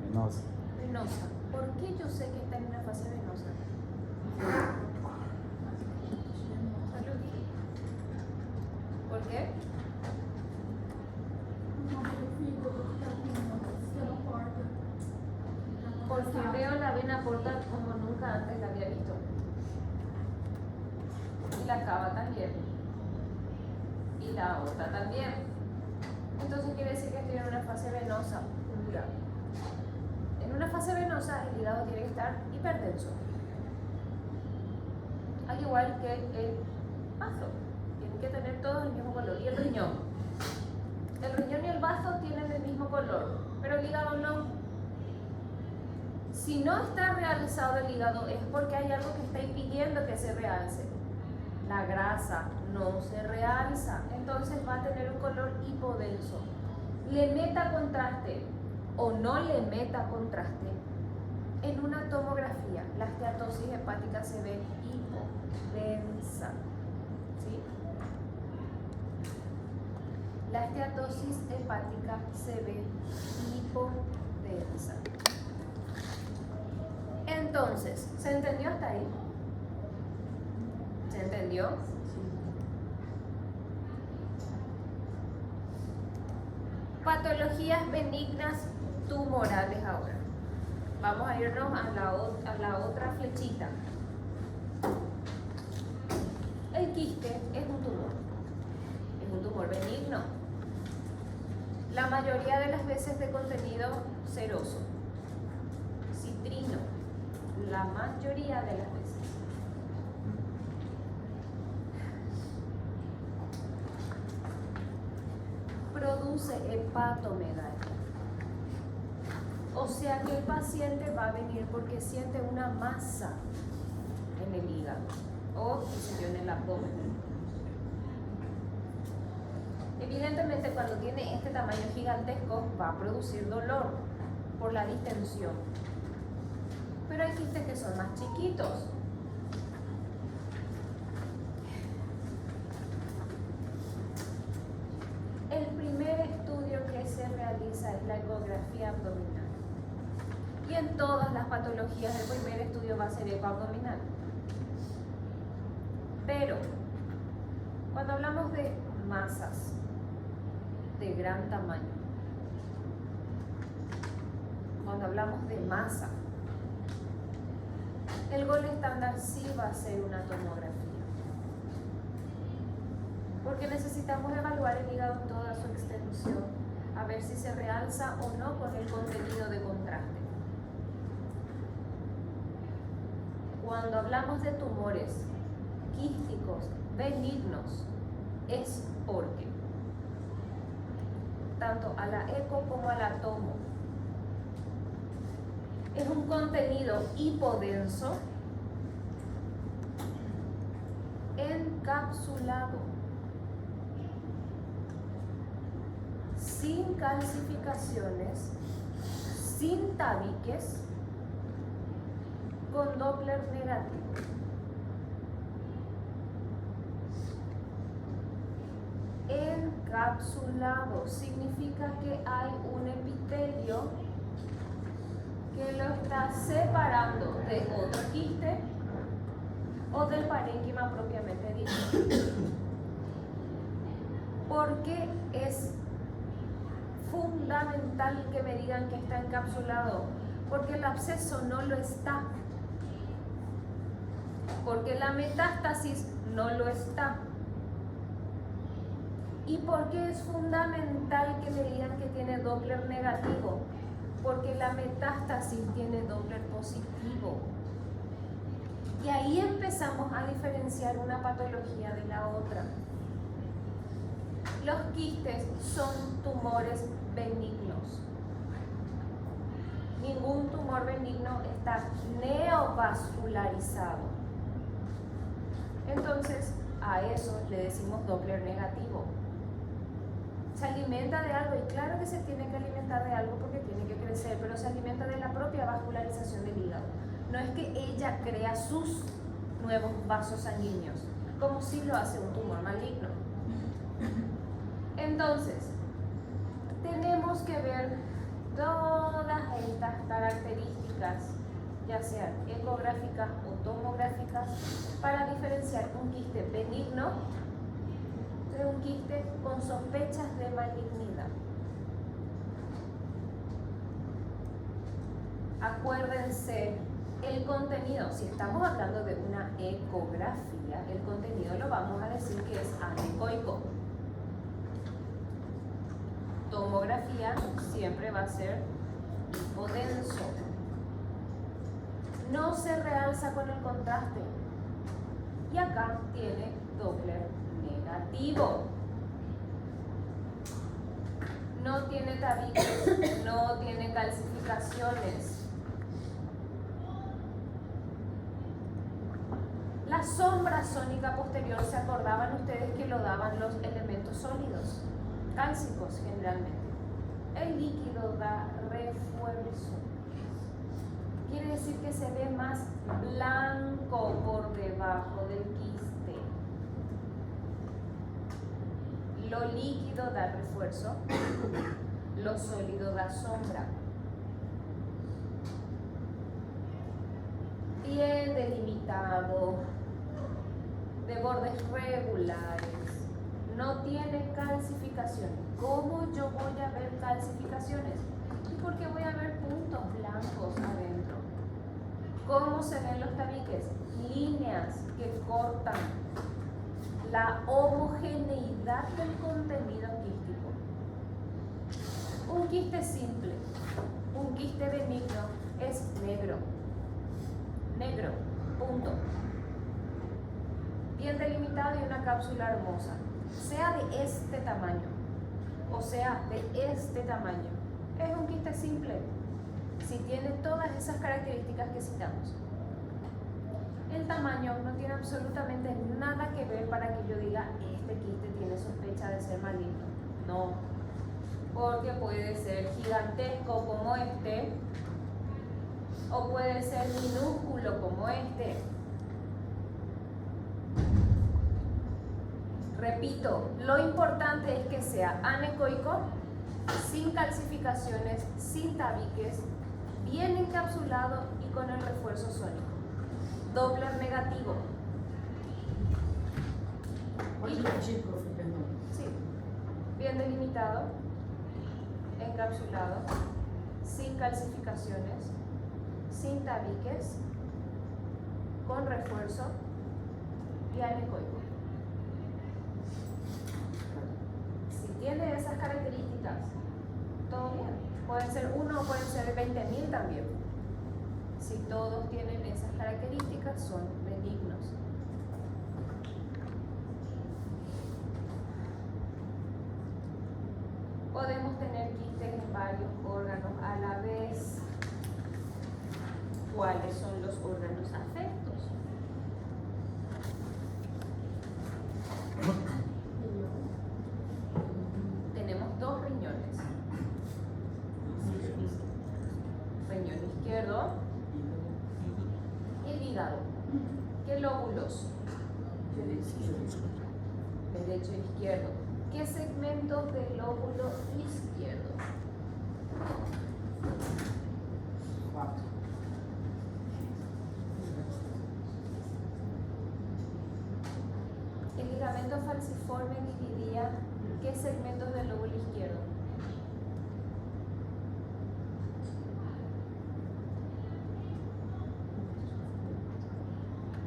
Venosa. Venosa. ¿Por qué yo sé que está en una fase venosa? Salud. ¿Por qué? Porque veo la vena porta como nunca antes la había visto. Y la cava también. Y la aorta también. Entonces quiere decir que estoy en una fase venosa pura. En una fase venosa el hígado tiene que estar hipertenso. Al igual que el vaso. Tienen que tener todos el mismo color. Y el riñón. El riñón y el vaso tienen el mismo color, pero el hígado no. Si no está realzado el hígado es porque hay algo que está impidiendo que se realce. La grasa no se realza, entonces va a tener un color hipodenso. Le meta contraste o no le meta contraste, en una tomografía la esteatosis hepática se ve hipodensa. ¿Sí? La esteatosis hepática se ve hipodensa. Entonces, ¿se entendió hasta ahí? ¿Se entendió? Patologías benignas tumorales ahora. Vamos a irnos a la otra flechita. El quiste es un tumor benigno. La mayoría de las veces de contenido seroso, citrino, la mayoría de las veces. Produce hepatomegalia. O sea que el paciente va a venir porque siente una masa en el hígado o en el abdomen. Evidentemente cuando tiene este tamaño gigantesco va a producir dolor por la distensión. Pero hay quistes que son más chiquitos. El primer estudio que se realiza es la ecografía abdominal. Y en todas las patologías el primer estudio va a ser ecoabdominal. Pero cuando hablamos de masas de gran tamaño, cuando hablamos de masa, el gol estándar sí va a ser una tomografía. Porque necesitamos evaluar el hígado en toda su extensión, a ver si se realza o no con el contenido de contraste. Cuando hablamos de tumores quísticos benignos, es porque tanto a la eco como a la tomo es un contenido hipodenso encapsulado, sin calcificaciones, sin tabiques, con Doppler negativo. Encapsulado significa que hay un epitelio que lo está separando de otro quiste o del parénquima propiamente dicho. ¿Por qué es fundamental que me digan que está encapsulado? Porque el absceso no lo está. Porque la metástasis no lo está. ¿Y por qué es fundamental que me digan que tiene Doppler negativo? Porque la metástasis tiene Doppler positivo. Y ahí empezamos a diferenciar una patología de la otra. Los quistes son tumores benignos. Ningún tumor benigno está neovascularizado. Entonces, a eso le decimos Doppler negativo. Se alimenta de algo, y claro que se tiene que alimentar de algo porque tiene que crecer, pero se alimenta de la propia vascularización del hígado. No es que ella crea sus nuevos vasos sanguíneos, como si lo hace un tumor maligno. Entonces, tenemos que ver todas estas características, ya sean ecográficas o tomográficas, para diferenciar un quiste benigno de un quiste con sospechas de malignidad. Acuérdense, el contenido, si estamos hablando de una ecografía, el contenido lo vamos a decir que es anecoico. Tomografía siempre va a ser hipodenso. No se realza con el contraste. Y acá tiene Doppler negativo. No tiene tabiques, no tiene calcificaciones. La sombra sónica posterior, ¿se acordaban ustedes que lo daban los elementos sólidos? Cálcicos generalmente. El líquido da refuerzo. Quiere decir que se ve más blanco por debajo del quiste. Lo líquido da refuerzo, lo sólido da sombra. Bien delimitado, de bordes regulares, no tiene calcificaciones. ¿Cómo yo voy a ver calcificaciones? Porque voy a ver puntos blancos adentro. ¿Cómo se ven los tabiques? Líneas que cortan la homogeneidad del contenido quístico. Un quiste simple, un quiste benigno es negro. Negro, punto. Bien delimitado y una cápsula hermosa. Sea de este tamaño o sea de este tamaño, es un quiste simple si tiene todas esas características que citamos. El tamaño no tiene absolutamente nada que ver para que yo diga este quiste tiene sospecha de ser maligno. No, porque puede ser gigantesco como este o puede ser minúsculo como este. Repito, lo importante es que sea anecoico, sin calcificaciones, sin tabiques, bien encapsulado y con el refuerzo sólido. Doppler negativo. ¿Puedes repetir, profe? Perdón. Sí, bien delimitado, encapsulado, sin calcificaciones, sin tabiques, con refuerzo y anecoico. Si tiene esas características, todo bien. Pueden ser 1 o pueden ser 20.000 también. Si todos tienen esas características, son benignos. Podemos tener quistes en varios órganos a la vez. ¿Cuáles son los órganos afectos? Tenemos dos riñones. Riñón izquierdo y el hígado. ¿Qué lóbulos? Derecho e izquierdo. ¿Qué segmentos del lóbulo izquierdo? 4. El ligamento falciforme dividía ¿qué segmentos del lóbulo izquierdo?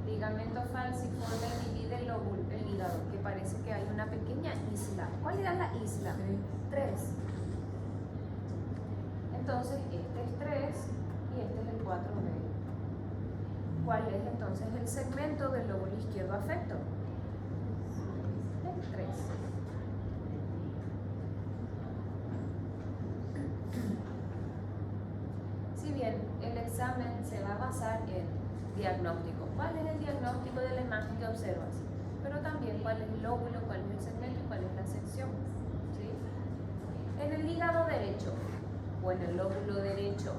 Ligamento falciforme divide el lóbulo, el hígado, que parece que hay una pequeña isla. ¿Cuál era la isla? 3. Entonces, este es 3 y este es el 4B. ¿Cuál es entonces el segmento del lóbulo izquierdo afecto? El 3. Si bien el examen se va a basar en diagnóstico, ¿cuál es el diagnóstico de la imagen que observas? Pero también cuál es el lóbulo, cuál es el segmento y cuál es la sección, ¿sí? En el hígado derecho o en el lóbulo derecho,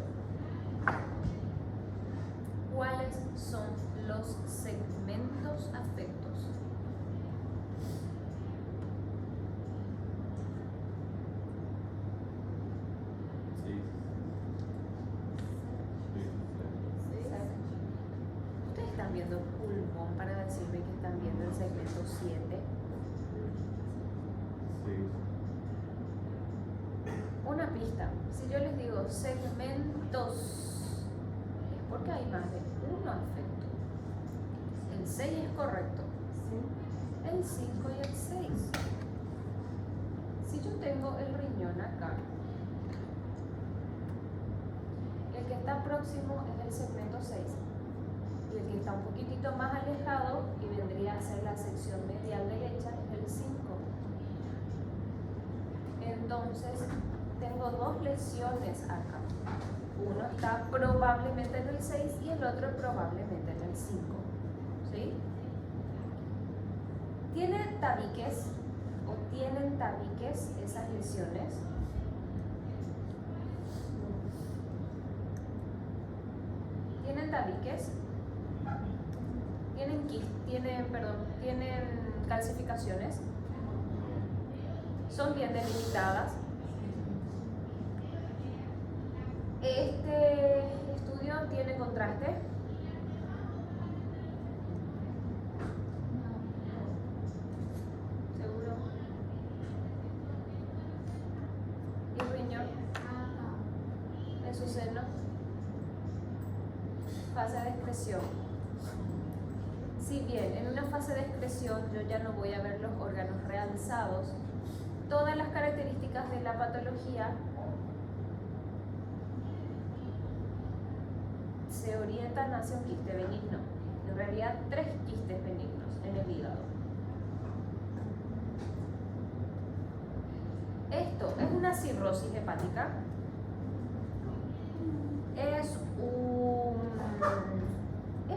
¿cuáles son los segmentos afectos? Sí. Ustedes están viendo pulmón para decirme que están viendo el segmento 7. Sí. Una pista, si yo les digo segmentos, es porque hay más de uno afecto. El 6 es correcto, el 5 y el 6. Si yo tengo el riñón acá, el que está próximo es el segmento 6 y el que está un poquitito más alejado y vendría a ser la sección medial derecha es el 5. Entonces tengo dos lesiones acá. Uno está probablemente en el 6 y el otro probablemente en el 5. ¿Sí? ¿Tiene tabiques o tienen tabiques esas lesiones? ¿Tienen tabiques? ¿Tienen calcificaciones? ¿Son bien delimitadas? ¿Este estudio tiene contraste? ¿Seguro? ¿Y el riñón? ¿En su seno? Fase de excreción. Si bien en una fase de excreción yo ya no voy a ver los órganos realzados, todas las características de la patología se orientan hacia un quiste benigno. En realidad, 3 quistes benignos en el hígado. Esto es una cirrosis hepática. Es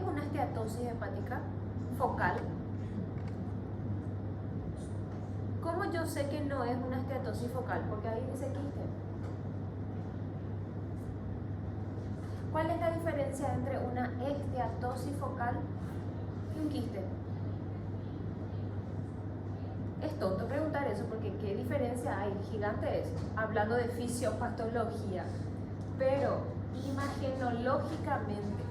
una esteatosis hepática focal. ¿Cómo yo sé que no es una esteatosis focal? Porque ahí dice quiste. ¿Cuál es la diferencia entre una esteatosis focal y un quiste? Es tonto preguntar eso porque ¿qué diferencia hay? Gigante es, hablando de fisiopatología. Pero imagenológicamente,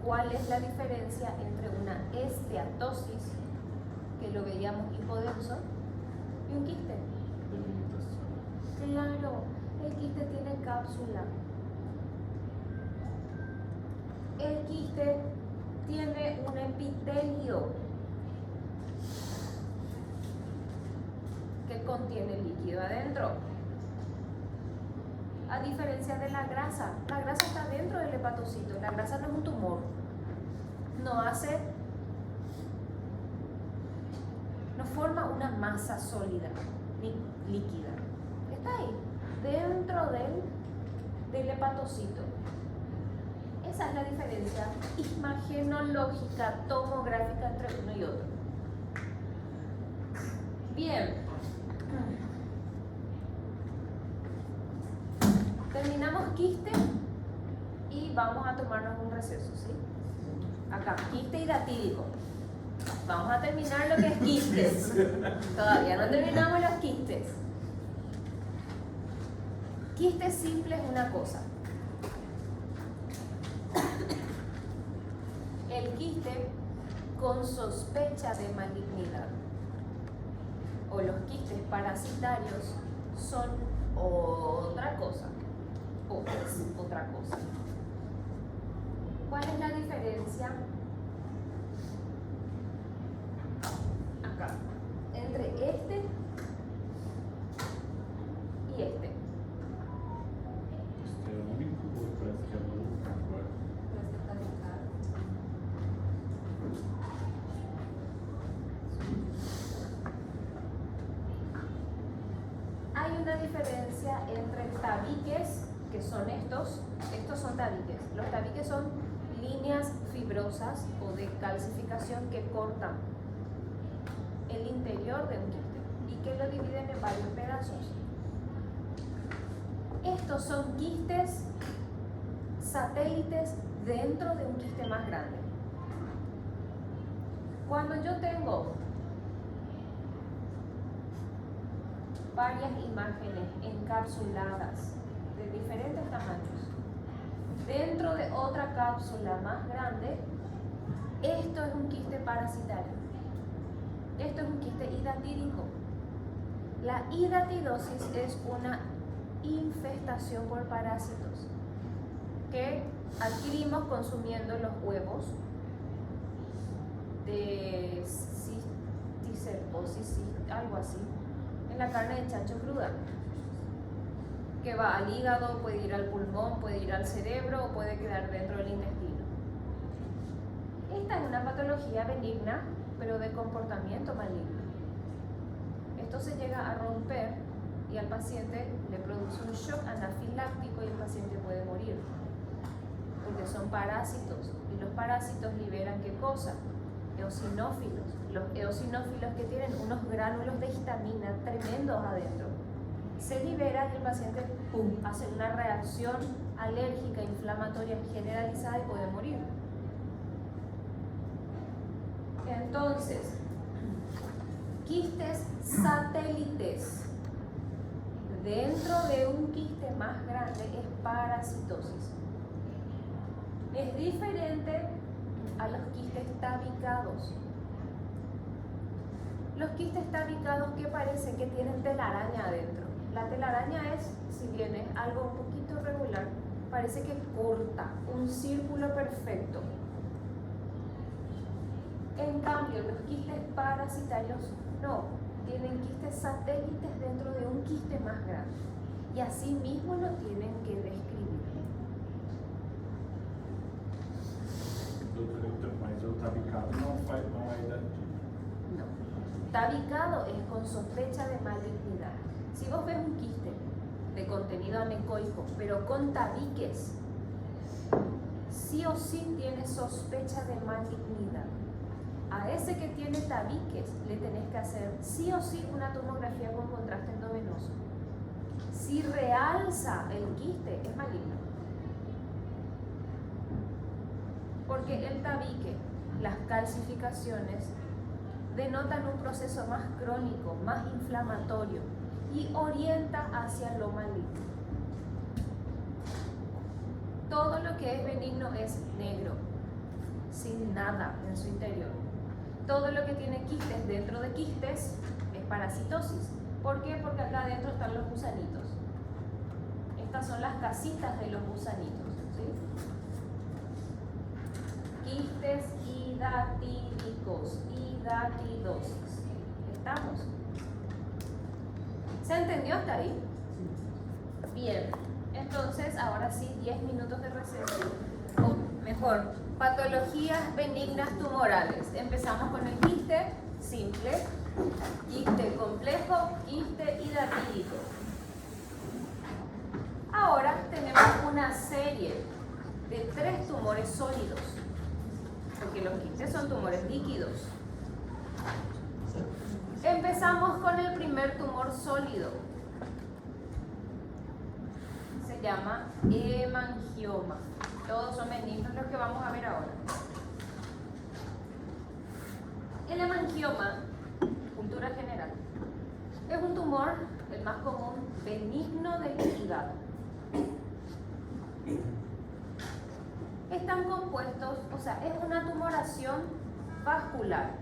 ¿cuál es la diferencia entre una esteatosis, que lo veíamos hipodenso, y un quiste? Claro, el quiste tiene cápsula. El quiste tiene un epitelio que contiene líquido adentro. A diferencia de la grasa está dentro del hepatocito. La grasa no es un tumor. No forma una masa sólida ni líquida. Está ahí, dentro del hepatocito. Esa es la diferencia imagenológica, tomográfica entre uno y otro. Bien. Terminamos quiste y vamos a tomarnos un receso, ¿sí? Acá, quiste hidatídico. Vamos a terminar lo que es quistes. Todavía no terminamos los quistes. Quiste simple es una cosa. El quiste con sospecha de malignidad o los quistes parasitarios son otra cosa o es otra cosa. ¿Cuál es la diferencia acá entre este y este? Este é o único, parece que é o único agora. Hay una diferencia entre tabiques que son estos son tabiques. Los tabiques son líneas fibrosas o de calcificación que cortan el interior de un quiste y que lo dividen en varios pedazos. Estos son quistes satélites dentro de un quiste más grande. Cuando yo tengo varias imágenes encapsuladas de diferentes tamaños dentro de otra cápsula más grande, esto es un quiste parasitario. Esto es un quiste hidatídico. La hidatidosis es una infestación por parásitos que adquirimos consumiendo los huevos de cisticercosis, algo así, en la carne de chancho cruda, que va al hígado, puede ir al pulmón, puede ir al cerebro o puede quedar dentro del intestino. Esta es una patología benigna, pero de comportamiento maligno. Esto se llega a romper y al paciente le produce un shock anafiláctico y el paciente puede morir, porque son parásitos y los parásitos liberan ¿qué cosa? Eosinófilos. Los eosinófilos que tienen unos gránulos de histamina tremendos adentro. Se libera y el paciente hace una reacción alérgica, inflamatoria generalizada y puede morir. Entonces, quistes satélites dentro de un quiste más grande es parasitosis. Es diferente a los quistes tabicados. Los quistes tabicados que parece que tienen telaraña adentro. La telaraña es, si bien es algo un poquito irregular, parece que corta un círculo perfecto. En cambio, los quistes parasitarios no, tienen quistes satélites dentro de un quiste más grande. Y así mismo lo tienen que describir. Mas o tabicado não é hidatídico. No. Tabicado es con sospecha de malignidad. Si vos ves un quiste de contenido anecoico, pero con tabiques, sí o sí tiene sospecha de malignidad. A ese que tiene tabiques le tenés que hacer sí o sí una tomografía con contraste endovenoso. Si realza el quiste, es maligno. Porque el tabique, las calcificaciones, denotan un proceso más crónico, más inflamatorio y orienta hacia lo maligno. Todo lo que es benigno es negro, sin nada en su interior. Todo lo que tiene quistes dentro de quistes es parasitosis. ¿Por qué? Porque acá adentro están los gusanitos. Estas son las casitas de los gusanitos, ¿sí? Quistes hidatídicos, hidatidosis. ¿Estamos? ¿Se entendió hasta ahí? Bien. Entonces, ahora sí, 10 minutos de receso. O mejor, patologías benignas tumorales. Empezamos con el quiste simple, quiste complejo, quiste hidatídico. Ahora tenemos una serie de 3 tumores sólidos, porque los quistes son tumores líquidos. Empezamos con el primer tumor sólido. Se llama hemangioma. Todos son benignos los que vamos a ver ahora. El hemangioma, cultura general, es un tumor, el más común, benigno del hígado. Están compuestos, o sea, es una tumoración vascular.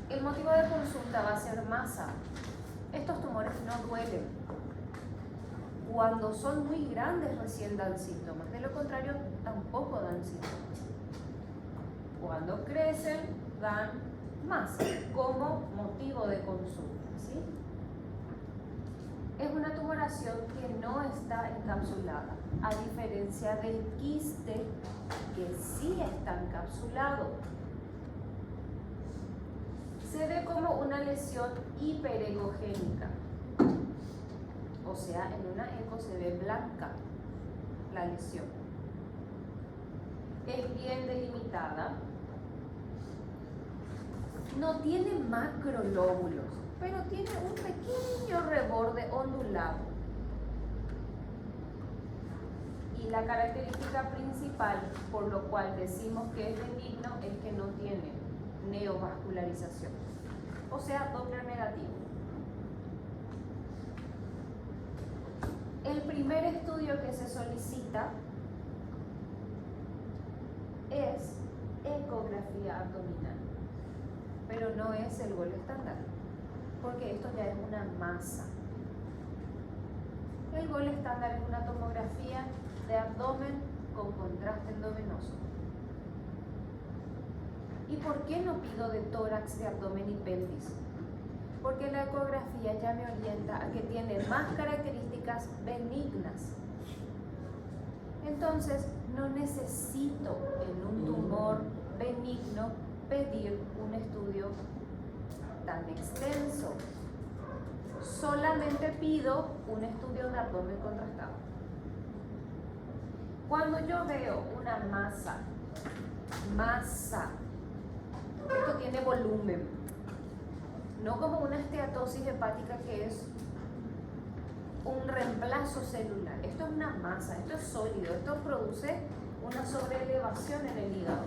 El motivo de consulta va a ser masa. Estos tumores no duelen. Cuando son muy grandes recién dan síntomas, de lo contrario tampoco dan síntomas. Cuando crecen dan masa como motivo de consulta, ¿sí? Es una tumoración que no está encapsulada, a diferencia del quiste que sí está encapsulado. se ve como una lesión hiperegogénica. O sea, en una eco se ve blanca la lesión. Es bien delimitada. No tiene macrolóbulos, pero tiene un pequeño reborde ondulado. Y la característica principal por lo cual decimos que es benigno es que no tiene neovascularización, o sea, Doppler negativo. El primer estudio que se solicita es ecografía abdominal, pero no es el gol estándar, porque esto ya es una masa. El gol estándar es una tomografía de abdomen con contraste endovenoso. ¿Y por qué no pido de tórax, de abdomen y pelvis? Porque la ecografía ya me orienta a que tiene más características benignas. Entonces, no necesito en un tumor benigno pedir un estudio tan extenso. Solamente pido un estudio de abdomen contrastado. Cuando yo veo una masa, esto tiene volumen, no como una esteatosis hepática que es un reemplazo celular. Esto es una masa, esto es sólido, esto produce una sobreelevación en el hígado.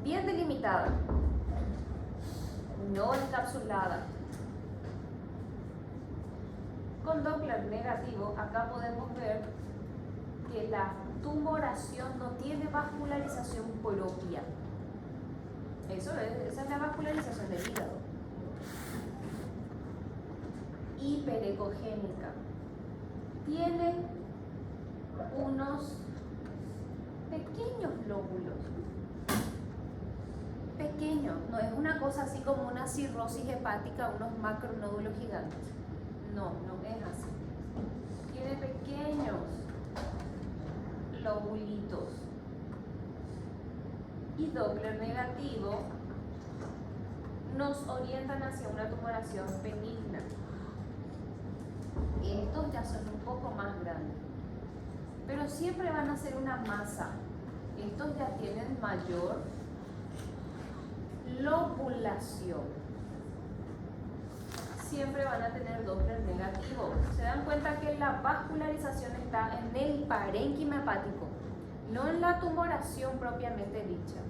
Bien delimitada, no encapsulada. Con Doppler negativo, acá podemos ver que la tumoración no tiene vascularización propia. Esa es la vascularización del hígado. Hiperegogénica. Tiene unos pequeños lóbulos. Pequeños, no es una cosa así como una cirrosis hepática, unos macronódulos gigantes. No es así. Tiene pequeños lobulitos. Y Doppler negativo nos orientan hacia una tumoración benigna. Estos ya son un poco más grandes, pero siempre van a ser una masa. Estos ya tienen mayor lobulación. Siempre van a tener Doppler negativo. Se dan cuenta que la vascularización está en el parénquima hepático, no en la tumoración propiamente dicha,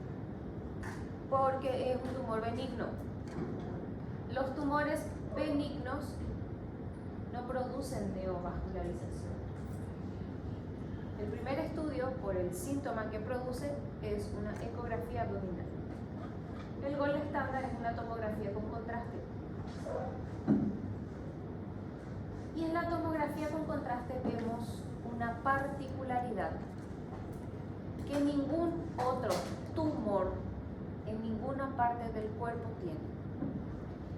porque es un tumor benigno. Los tumores benignos no producen neovascularización. El primer estudio por el síntoma que produce es una ecografía abdominal. El gol estándar es una tomografía con contraste. Y en la tomografía con contraste vemos una particularidad que ningún otro tumor en ninguna parte del cuerpo tiene,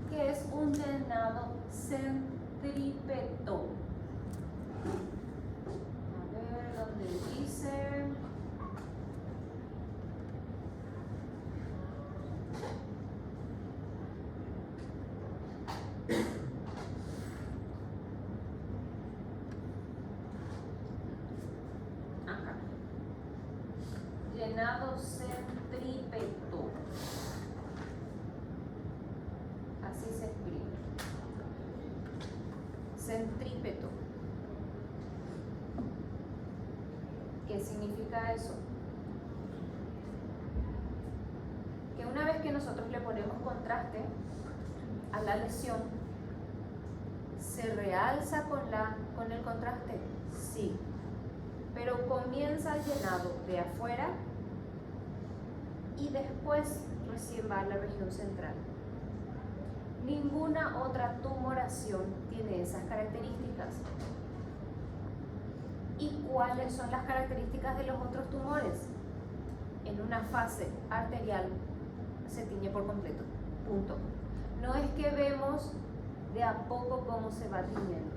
que es un llenado centrípeto. A ver dónde dice. Acá. Llenado centrípeto. Así se escribe. Centrípeto. ¿Qué significa eso? Que una vez que nosotros le ponemos contraste a la lesión, ¿se realza con el contraste? Sí. Pero comienza el llenado de afuera y después recién va a la región central. Ninguna otra tumoración tiene esas características. ¿Y cuáles son las características de los otros tumores? En una fase arterial se tiñe por completo. Punto. No es que vemos de a poco cómo se va tiñendo.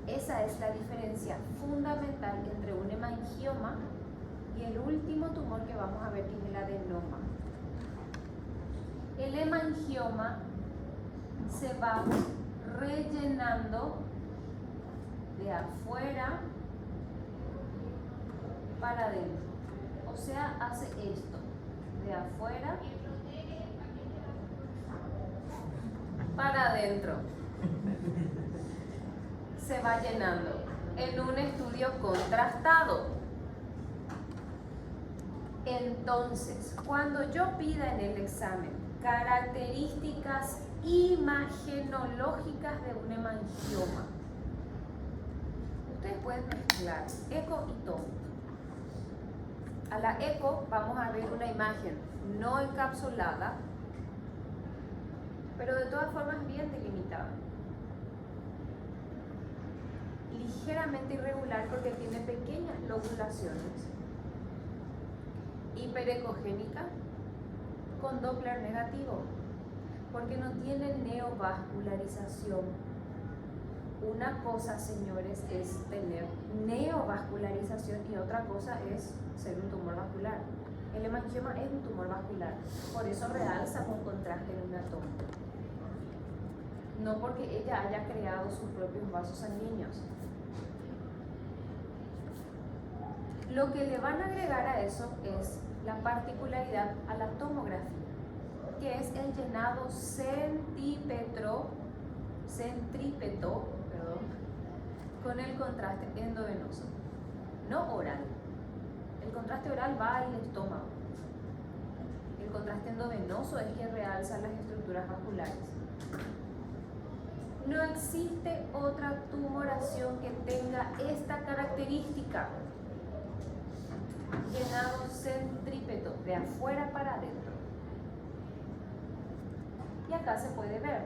Esa es la diferencia fundamental entre un hemangioma y el último tumor que vamos a ver, que es el adenoma. el hemangioma se va rellenando de afuera para adentro. O sea, hace esto, de afuera para adentro. Se va llenando en un estudio contrastado. Entonces, cuando yo pida en el examen características imagenológicas de un hemangioma, ustedes pueden mezclar eco y tomo. A la eco vamos a ver una imagen no encapsulada, pero de todas formas bien delimitada. Ligeramente irregular porque tiene pequeñas lobulaciones. Hiperecogénica con Doppler negativo, porque no tiene neovascularización. Una cosa, señores, es tener neovascularización y otra cosa es ser un tumor vascular. El hemangioma es un tumor vascular, por eso realza con contraste en una toma. No porque ella haya creado sus propios vasos sanguíneos. Lo que le van a agregar a eso es la particularidad a la tomografía, que es el llenado centrípeto, con el contraste endovenoso, no oral. El contraste oral va al estómago. El contraste endovenoso es que realza las estructuras vasculares. No existe otra tumoración que tenga esta característica. Llenado centrípeto, de afuera para adentro. Y acá se puede ver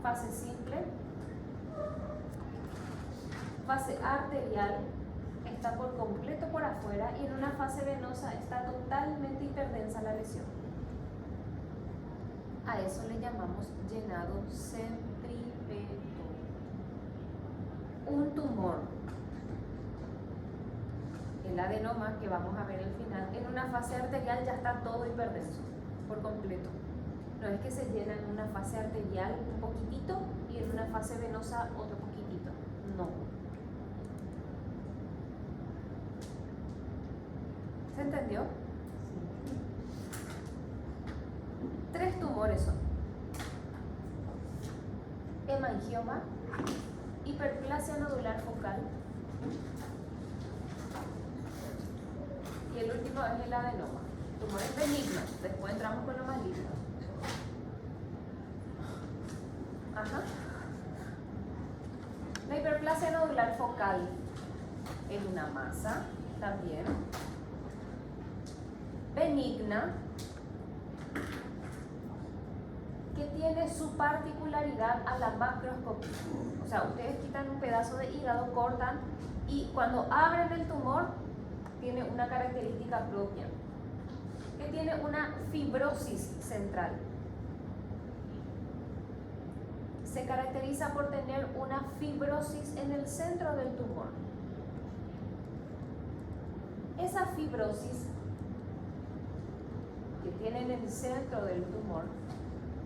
fase simple, fase arterial está por completo por afuera y en una fase venosa está totalmente hiperdensa la lesión. A eso le llamamos llenado centrípeto. Un tumor, el adenoma que vamos a ver al final, en una fase arterial ya está todo hiperdenso, por completo. No es que se llena en una fase arterial un poquitito y en una fase venosa otro poquitito. No. ¿Se entendió? Tres tumores son: hemangioma, hiperplasia nodular focal y el último es el adenoma. Tumores benignos, después entramos con lo maligno. Ajá. La hiperplasia nodular focal es una masa también benigna que tiene su particularidad a la macroscopía. O sea, ustedes quitan un pedazo de hígado, cortan y cuando abren el tumor tiene una característica propia, que tiene una fibrosis central. Se caracteriza por tener una fibrosis en el centro del tumor. Esa fibrosis que tiene en el centro del tumor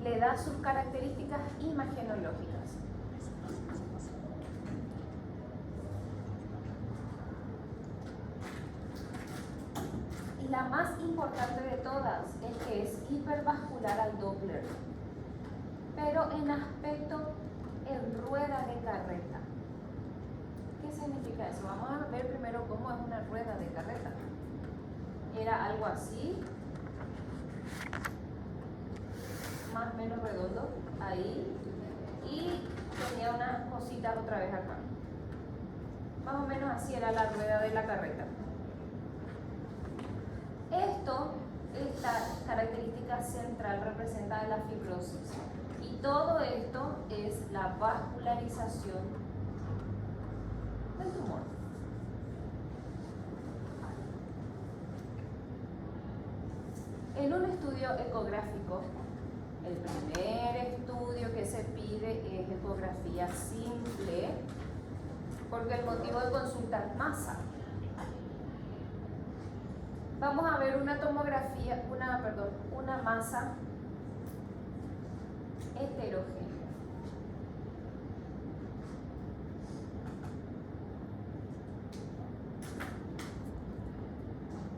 le da sus características imagenológicas. Y la más importante de todas es que es hipervascular al Doppler, pero en aspecto en rueda de carreta. ¿Qué significa eso? Vamos a ver primero cómo es una rueda de carreta. Era algo así, más o menos redondo, ahí, y tenía unas cositas otra vez acá. Más o menos así era la rueda de la carreta. Esta característica central representa la fibrosis. Y todo esto es la vascularización del tumor. En un estudio ecográfico, el primer estudio que se pide es ecografía simple, porque el motivo de consulta es masa. Vamos a ver una una masa heterogénea.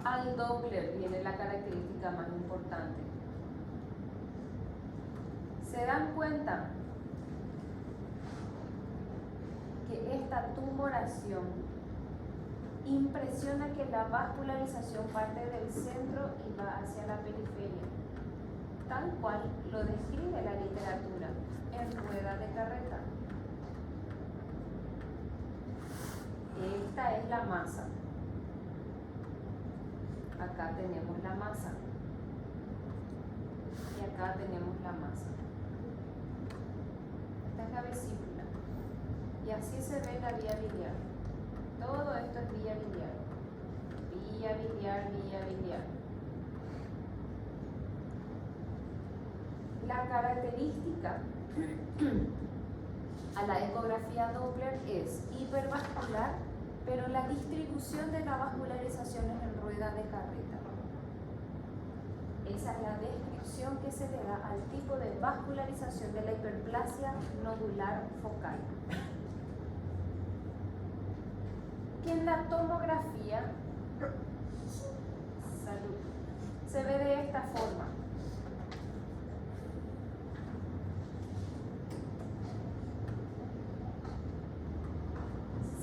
Al Doppler viene la característica más importante. ¿Se dan cuenta que esta tumoración impresiona que la vascularización parte del centro y va hacia la periferia, tal cual lo describe la literatura en rueda de carreta? Esta es la masa. Acá tenemos la masa. Y acá tenemos la masa. Esta es la vesícula. Y así se ve la vía biliar. Todo esto es vía biliar. Vía biliar, vía biliar. La característica a la ecografía Doppler es hipervascular, pero la distribución de la vascularización es en rueda de carreta. Esa es la descripción que se le da al tipo de vascularización de la hiperplasia nodular focal. Que en la tomografía se ve de esta forma.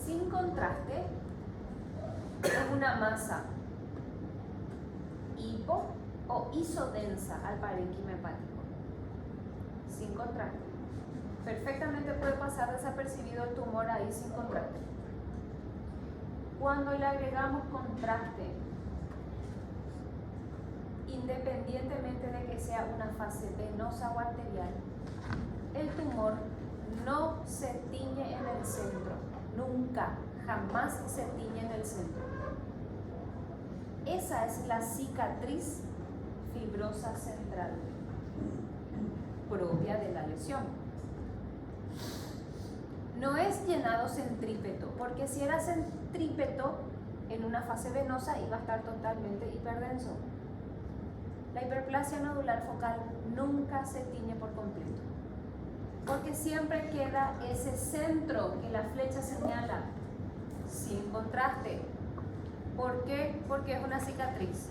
Sin contraste, es una masa hipo o isodensa al parénquima hepático. Sin contraste. Perfectamente puede pasar desapercibido el tumor ahí sin contraste. Cuando le agregamos contraste, independientemente de que sea una fase venosa o arterial, el tumor no se tiñe en el centro. Nunca, jamás se tiñe en el centro. Esa es la cicatriz fibrosa central propia de la lesión. No es llenado centrípeto, porque si era centrípeto en una fase venosa iba a estar totalmente hiperdenso. La hiperplasia nodular focal nunca se tiñe por completo, porque siempre queda ese centro que la flecha señala, sin contraste. ¿Por qué? Porque es una cicatriz.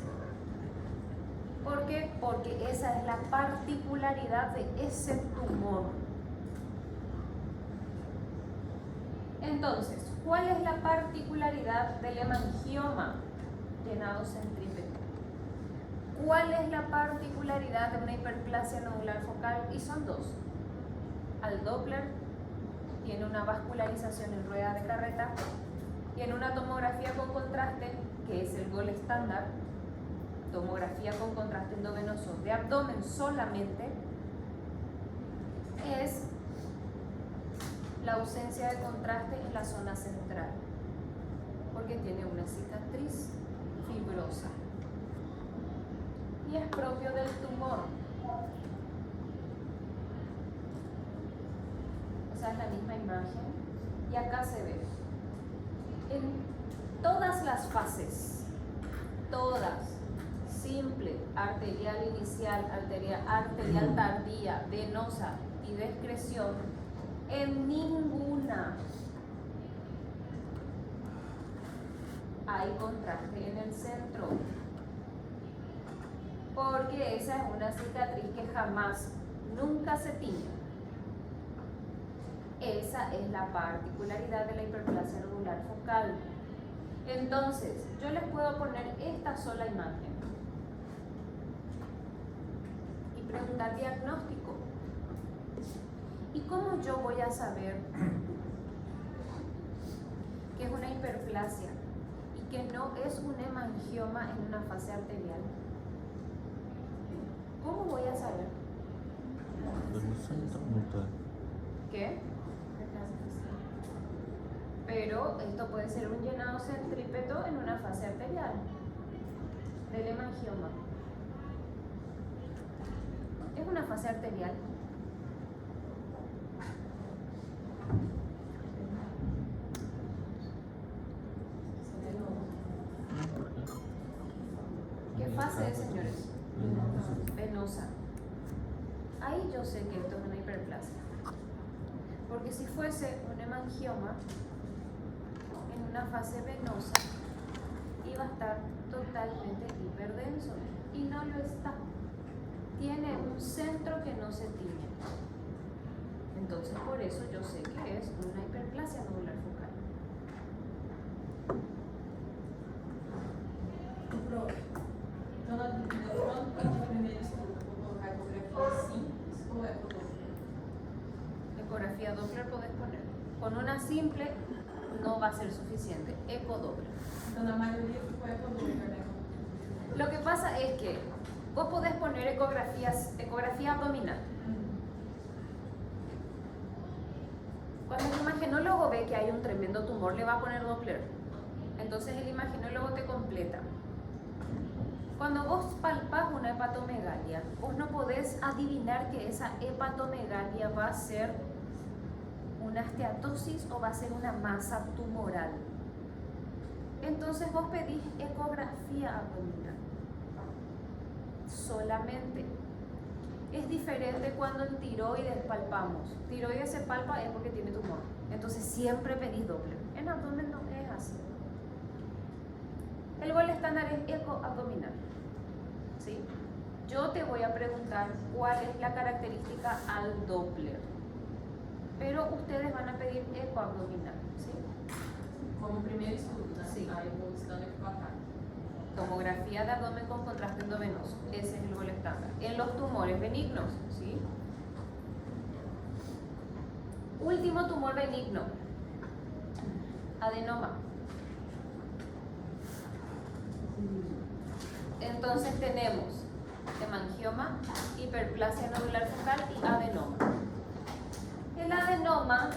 ¿Por qué? Porque esa es la particularidad de ese tumor. Entonces, ¿cuál es la particularidad del hemangioma llenado centrípeto? ¿Cuál es la particularidad de una hiperplasia nodular focal? Y son dos. Al Doppler tiene una vascularización en rueda de carreta, y en una tomografía con contraste, que es el gol estándar, tomografía con contraste endovenoso de abdomen solamente, es la ausencia de contraste en la zona central, porque tiene una cicatriz fibrosa y es propio del tumor. Esa es la misma imagen y acá se ve en todas las fases, todas, simple, arterial inicial, arterial tardía, venosa y de excreción, en ninguna hay contraste en el centro, porque esa es una cicatriz que jamás, nunca se tiñe. Esa es la particularidad de la hiperplasia nodular focal. Entonces, yo les puedo poner esta sola imagen y preguntar diagnóstico. ¿Y cómo yo voy a saber que es una hiperplasia y que no es un hemangioma en una fase arterial? ¿Cómo voy a saber? ¿Qué? Pero esto puede ser un llenado centrípeto en una fase arterial del hemangioma. Es una fase arterial. ¿Qué fase es, señores? venosa. Ahí yo sé que esto es una hiperplasia. Porque si fuese un hemangioma en una fase venosa, iba a estar totalmente hiperdenso. Y no lo está. Tiene un centro que no se tiñe. Entonces por eso yo sé que es una hiperplasia nodular focal. Então, no primeiro estudo, vou colocar ecografia simples ou ecodoppler? Ecografía Doppler podés poner. Con una simple no va a ser suficiente. Ecodoppler. Então, na maioria ficou ecodoppler, né? Lo que pasa es que vos podés poner ecografía abdominal. Cuando el imagenólogo ve que hay un tremendo tumor, le va a poner Doppler. Entonces el imagenólogo te completa. Cuando vos palpás una hepatomegalia, vos no podés adivinar que esa hepatomegalia va a ser una esteatosis o va a ser una masa tumoral. Entonces vos pedís ecografía abdominal. Solamente. Es diferente cuando en tiroides palpamos. Tiroides se palpa es porque tiene tumor. Entonces siempre pedís Doppler. En abdomen no es así. El gol estándar es eco abdominal. ¿Sí? Yo te voy a preguntar cuál es la característica al Doppler. Pero ustedes van a pedir eco abdominal. ¿Sí? Como primeiro estudo, né? Sim. Aí eu vou listando aqui com a cara. Tomografía de abdomen con contraste endovenoso. Ese es el gol estándar. En los tumores benignos, ¿sí? Último tumor benigno. Adenoma. Entonces tenemos hemangioma, hiperplasia nodular focal y adenoma. El adenoma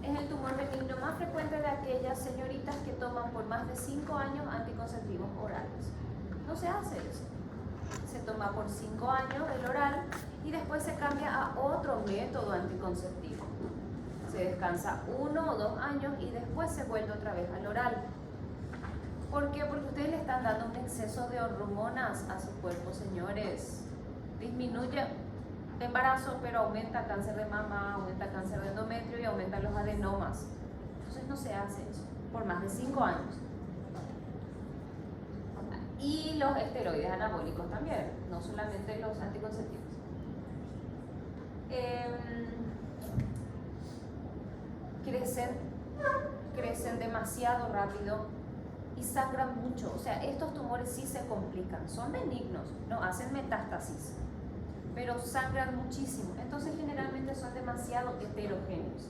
es el tumor benigno más frecuente de aquellas señoritas que toman por más de 5 años anticonceptivos orales. No se hace eso. Se toma por 5 años el oral y después se cambia a otro método anticonceptivo. Se descansa 1 o 2 años y después se vuelve otra vez al oral. ¿Por qué? Porque ustedes le están dando un exceso de hormonas a su cuerpo, señores. Disminuye el embarazo, pero aumenta cáncer de mama, aumenta cáncer de endometrio y aumenta los adenomas. Entonces no se hace eso por más de 5 años. Y los esteroides anabólicos también, no solamente los anticonceptivos. Crecen demasiado rápido y sangran mucho. O sea, estos tumores sí se complican, son benignos, no hacen metástasis, pero sangran muchísimo. Entonces generalmente son demasiado heterogéneos,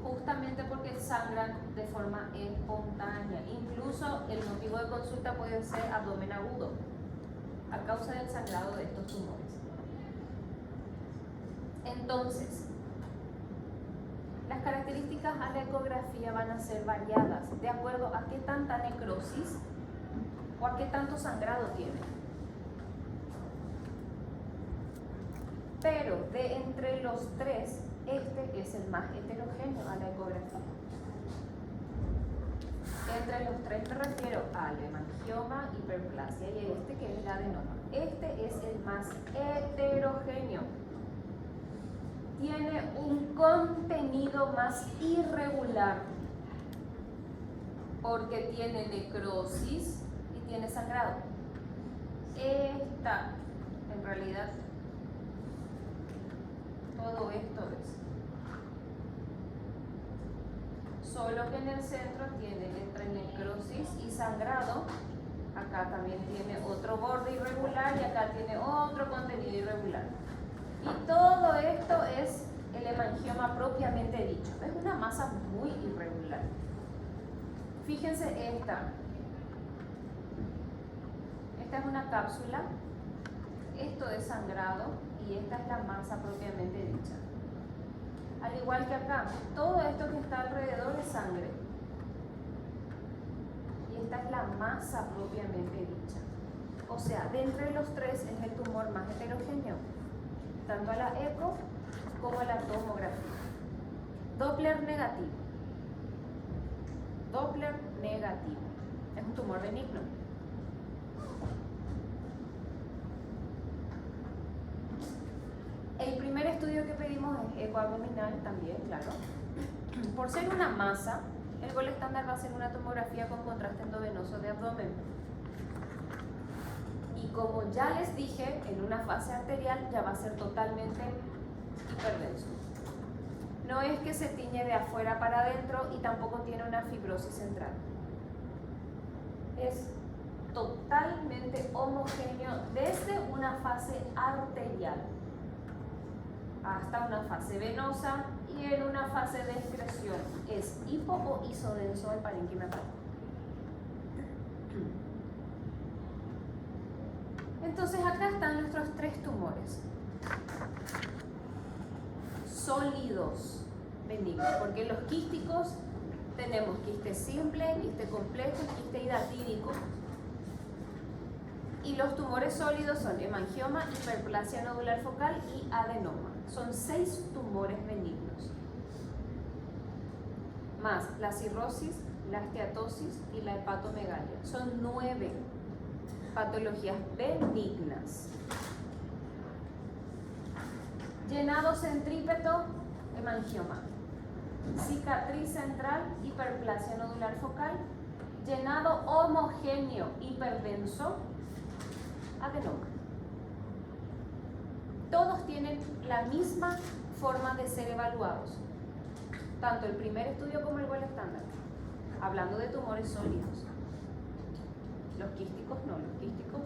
justamente porque sangran de forma espontánea. Incluso el motivo de consulta puede ser abdomen agudo a causa del sangrado de estos tumores. Entonces, las características a la ecografía van a ser variadas de acuerdo a qué tanta necrosis o a qué tanto sangrado tiene. Pero de entre los tres, este es el más heterogéneo a la ecografía. Entre los tres me refiero al hemangioma, hiperplasia y este que es el adenoma. Este es el más heterogéneo. Tiene un contenido más irregular porque tiene necrosis y tiene sangrado. Esta, en realidad, todo esto es. Solo que en el centro tiene entre necrosis y sangrado. Acá también tiene otro borde irregular y acá tiene otro contenido irregular. Y todo esto es el hemangioma propiamente dicho. Es una masa muy irregular. Fíjense esta. Esta es una cápsula. Esto es sangrado y esta es la masa propiamente dicha. Al igual que acá, todo esto que está alrededor es sangre. Y esta es la masa propiamente dicha. O sea, de entre los tres es el tumor más heterogéneo, tanto a la eco como a la tomografía. Doppler negativo. Doppler negativo. Es un tumor benigno. ecoabdominal también, claro. Por ser una masa, el gol estándar va a ser una tomografía con contraste endovenoso de abdomen. Y como ya les dije, en una fase arterial ya va a ser totalmente hiperdenso. No es que se tiñe de afuera para adentro y tampoco tiene una fibrosis central. Es totalmente homogéneo desde una fase arterial hasta una fase venosa y en una fase de excreción. Es hipo o isodenso al parénquima hepático. Entonces acá están nuestros 3 tumores sólidos benignos, porque los quísticos tenemos quiste simple, quiste complejo y quiste hidatídico. Y los tumores sólidos son hemangioma, hiperplasia nodular focal y adenoma. Son 6 tumores benignos, más la cirrosis, la esteatosis y la hepatomegalia. Son 9 patologías benignas. Llenado centrípeto, hemangioma. Cicatriz central, hiperplasia nodular focal. Llenado homogéneo, hiperdenso, adenoma. Todos tienen la misma forma de ser evaluados, tanto el primer estudio como el gol estándar, hablando de tumores sólidos. Los quísticos no, los quísticos.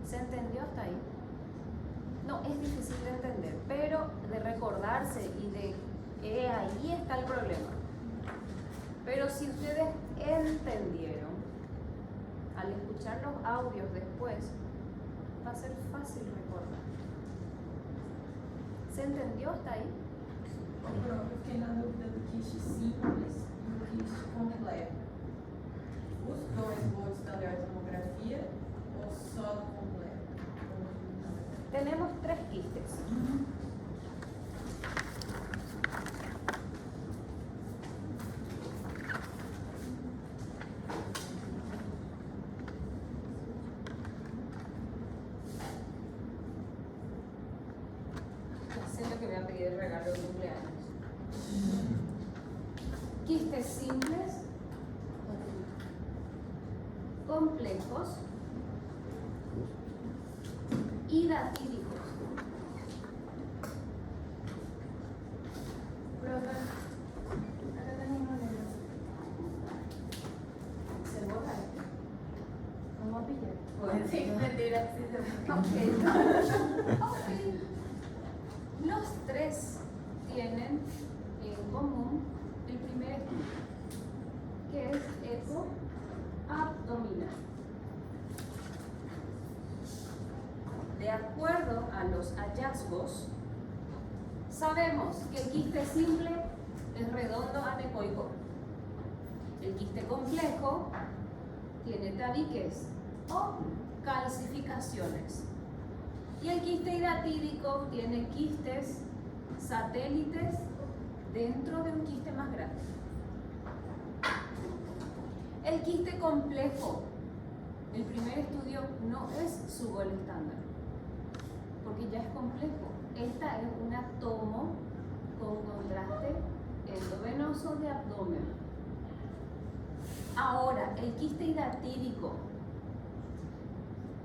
¿Se entendió hasta ahí? No, es difícil de entender, pero de recordarse y de ahí está el problema. Pero si ustedes entendieron, al escuchar los audios después, va a ser fácil recordar. ¿Se entendió hasta ahí? Eu fiquei na dúvida do quiste simples e do quiste completo. Os dois vão esconder a tomografia ou só do completo? Tenemos 3 quistes. Siento que me han pedido el regalo de cumpleaños. Quistes simples, complejos, hidatídicos. Profe, acá tenemos uno negro. ¿Se borra esto? Vamos a pillar. Bueno. Sí, mentira, sí se Ok. Ok. Los 3 tienen en común el primer estudio, que es eco abdominal. De acuerdo a los hallazgos, sabemos que el quiste simple es redondo anecoico. El quiste complejo tiene tabiques o calcificaciones. Y el quiste hidatídico tiene quistes satélites dentro de un quiste más grande. El quiste complejo, el primer estudio no es su gol estándar, porque ya es complejo. Esta es una tomo con contraste endovenoso de abdomen. Ahora, el quiste hidatídico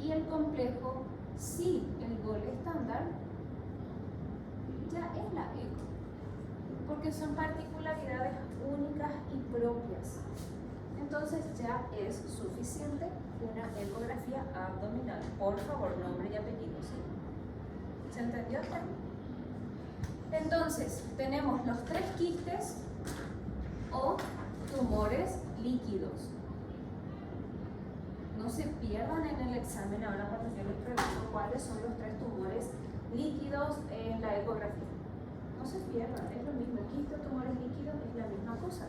y el complejo, sí, el gol estándar ya es la eco, porque son particularidades únicas y propias. Entonces ya es suficiente una ecografía abdominal. Por favor, nombre y apellido, ¿sí? ¿Se entendió hasta ahí? Entonces, tenemos los 3 quistes o tumores líquidos. No se pierdan en el examen ahora cuando yo les pregunto cuáles son los 3 tumores líquidos en la ecografía. No se pierdan, es lo mismo. El quiste o tumores líquidos es la misma cosa.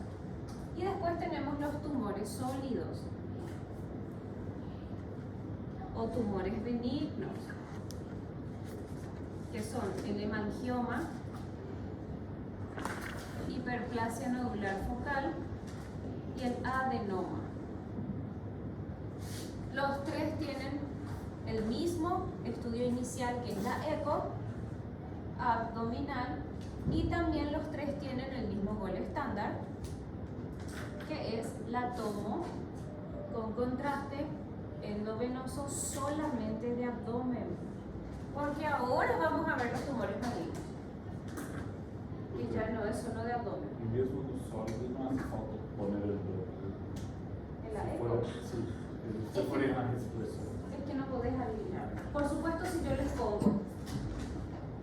Y después tenemos los tumores sólidos o tumores benignos, que son el hemangioma, hiperplasia nodular focal y el adenoma. Los 3 tienen el mismo estudio inicial que es la eco abdominal, y también los tres tienen el mismo gol estándar, que es la tomo con contraste endovenoso solamente de abdomen, porque ahora vamos a ver los tumores malignos, y ya no es solo de abdomen. E mesmo no sólido não hace falta poner el Doppler. En la Se eco for, se for na respressão. es que no podés adivinar. Por supuesto, si yo les pongo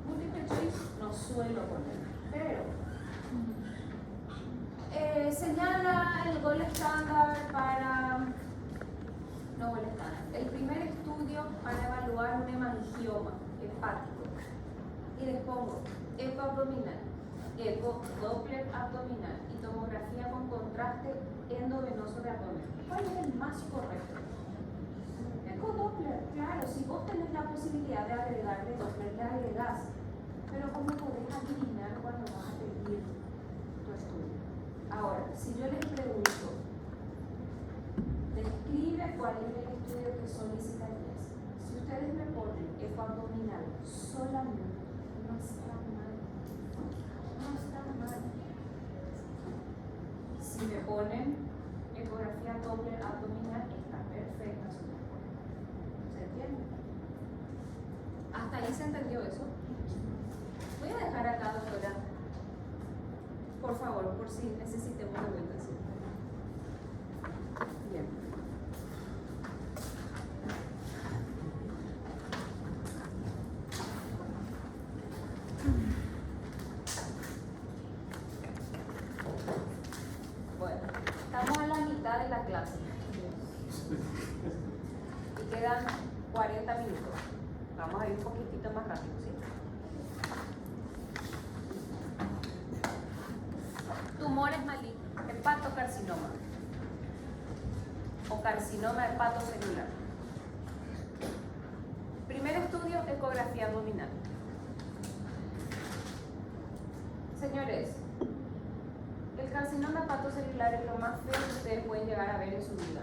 multiple choice, no suelo poner, pero señala el gol estándar para, no gol estándar, el primer estudio para evaluar un hemangioma hepático, y les pongo eco abdominal, eco Doppler abdominal y tomografía con contraste endovenoso de abdomen. ¿Cuál es el más correcto? Eco Doppler, claro, si vos tenés la posibilidad de agregarle Doppler, le agregás, pero ¿cómo podés adivinar cuando vas a pedir tu estudio? Ahora, si yo les pregunto, describe cuál es el estudio que solicitarías. Si ustedes me ponen eco abdominal solamente, no está mal. No está mal. Si me ponen ecografía Doppler abdominal, está perfecta. ¿Se entiende? ¿Hasta ahí se entendió eso? Voy a dejar acá, doctora, por favor, por si necesitemos de vuelta. ¿Sí? Bien. Bueno, estamos a la mitad de la clase y quedan 40 minutos. Vamos a ir un poquitito más rápido, ¿sí? Tumores malignos, hepatocarcinoma o carcinoma hepatocelular. Primer estudio, ecografía abdominal. Señores, el carcinoma hepatocelular es lo más feo que ustedes pueden llegar a ver en su vida.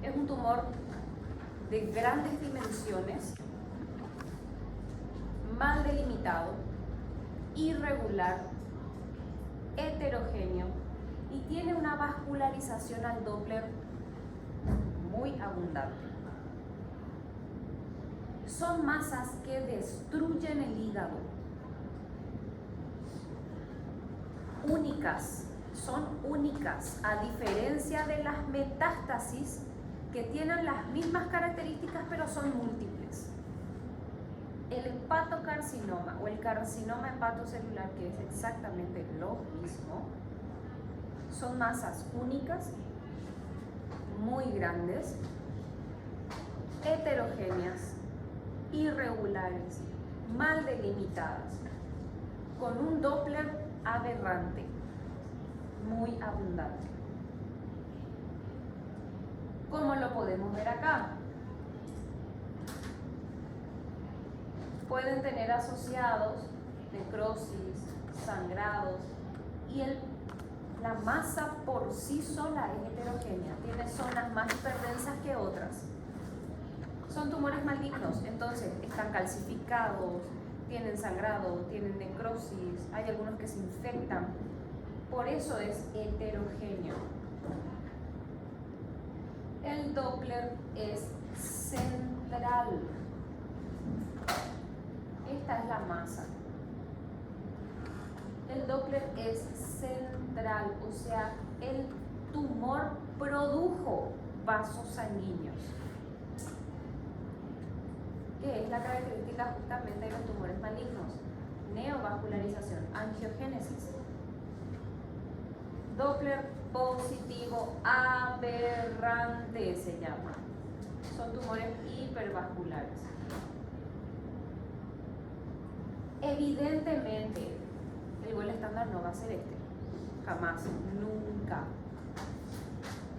Es un tumor de grandes dimensiones, mal delimitado, irregular, heterogéneo y tiene una vascularización al Doppler muy abundante. Son masas que destruyen el hígado, únicas, son únicas, a diferencia de las metástasis que tienen las mismas características pero son múltiples. El hepatocarcinoma o el carcinoma hepatocelular, que es exactamente lo mismo, son masas únicas, muy grandes, heterogéneas, irregulares, mal delimitadas, con un Doppler aberrante, muy abundante. ¿Cómo lo podemos ver acá? Pueden tener asociados necrosis, sangrados, y la masa por sí sola es heterogénea, tiene zonas más hiperdensas que otras. Son tumores malignos, entonces están calcificados, tienen sangrado, tienen necrosis, hay algunos que se infectan, por eso es heterogéneo. El Doppler es central. Esta es la masa. El Doppler es central, o sea, el tumor produjo vasos sanguíneos, que es la característica justamente de los tumores malignos. Neovascularización, angiogénesis. Doppler positivo aberrante se llama. Son tumores hipervasculares. Evidentemente, el gol estándar no va a ser este. Jamás, nunca.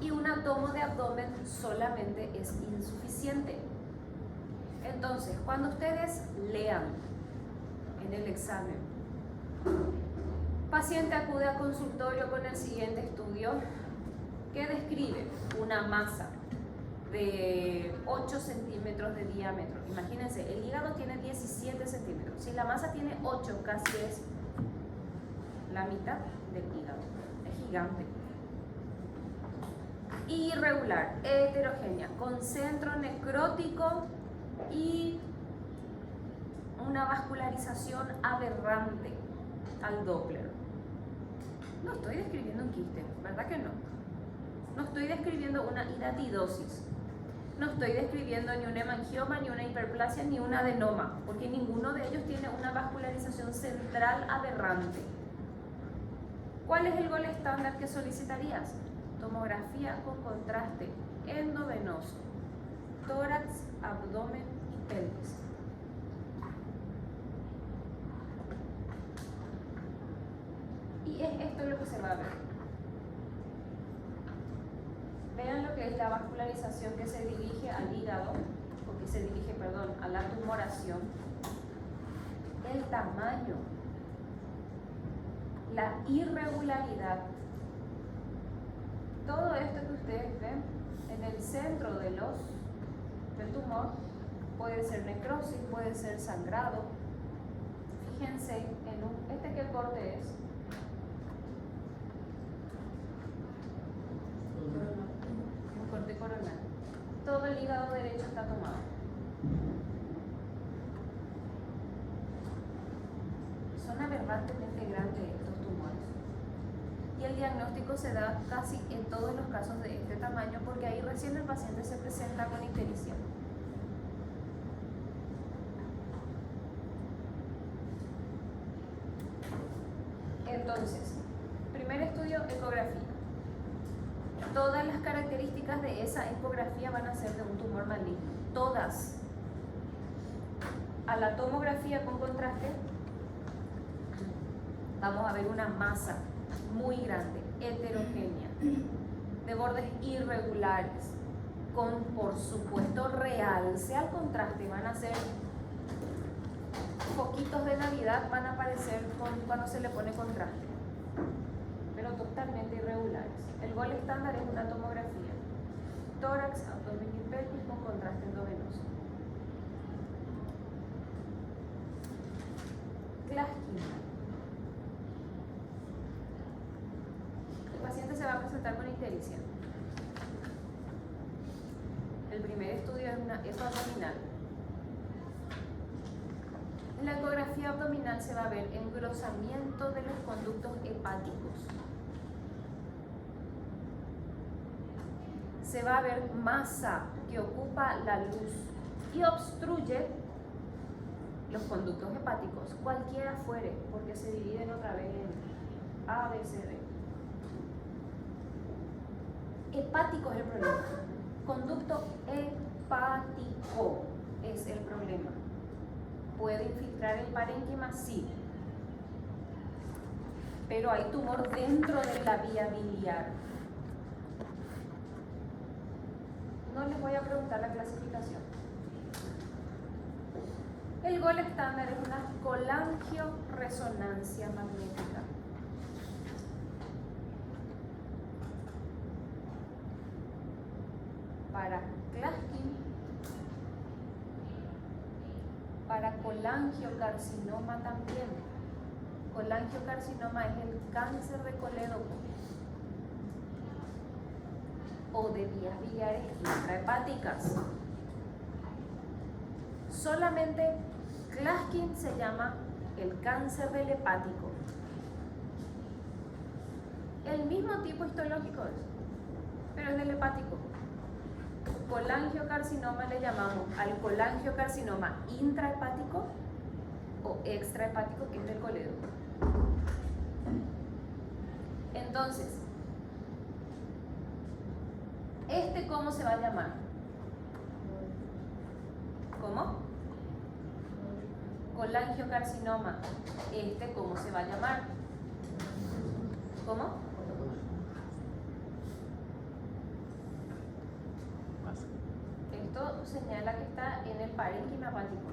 Y una tomo de abdomen solamente es insuficiente. Entonces, cuando ustedes lean en el examen, paciente acude a consultorio con el siguiente estudio que describe una masa de 8 centímetros de diámetro. Imagínense, el hígado tiene 17 centímetros. Si la masa tiene 8, casi es la mitad del hígado. Es gigante. Irregular, heterogénea, con centro necrótico y una vascularización aberrante al Doppler. No estoy describiendo un quiste, ¿verdad que no? No estoy describiendo una hidatidosis. No estoy describiendo ni un hemangioma, ni una hiperplasia, ni un adenoma, porque ninguno de ellos tiene una vascularización central aberrante. ¿Cuál es el gol estándar que solicitarías? Tomografía con contraste endovenoso, tórax, abdomen y pelvis. Y es esto lo que se va a ver. Vean lo que es la vascularización que se dirige al hígado, o que se dirige, perdón, a la tumoración. El tamaño, la irregularidad. Todo esto que ustedes ven en el centro del tumor puede ser necrosis, puede ser sangrado. Fíjense en ¿qué corte es? Un corte coronal. Todo el hígado derecho está tomado. Son aberrantemente grandes estos tumores. Y el diagnóstico se da casi en todos los casos de este tamaño, porque ahí recién el paciente se presenta con ictericia. Entonces, primer estudio, ecografía. Todas las características de esa ecografía van a ser de un tumor maligno. Todas. A la tomografía con contraste vamos a ver una masa muy grande, heterogénea, de bordes irregulares, con, por supuesto, realce al contraste. Van a ser foquitos de Navidad, van a aparecer cuando se le pone contraste, pero totalmente irregulares. El gol estándar es una tomografía, tórax, abdomen y pelvis con contraste endovenoso. Klatskin. El paciente se va a presentar con ictericia. El primer estudio es una ecoabdominal. En la ecografía abdominal se va a ver engrosamiento de los conductos hepáticos. Se va a ver masa que ocupa la luz y obstruye los conductos hepáticos, cualquiera fuere, porque se dividen otra vez en A, B, C, D. Hepático es el problema. Conducto hepático es el problema. ¿Puede infiltrar el parénquima? Sí. Pero hay tumor dentro de la vía biliar. No les voy a preguntar la clasificación. El gol estándar es una colangioresonancia magnética. Para Klatskin, para colangiocarcinoma también. Colangiocarcinoma es el cáncer de colédoco o de vías biliares intrahepáticas. Solamente Klatskin se llama el cáncer del hepático. El mismo tipo histológico es, pero es del hepático. Colangiocarcinoma le llamamos al colangiocarcinoma intrahepático o extrahepático, que es del colédoco. Entonces, ¿cómo se va a llamar? ¿Cómo? Colangiocarcinoma. ¿Cómo se va a llamar? ¿Cómo? Esto señala que está en el parénquima hepático.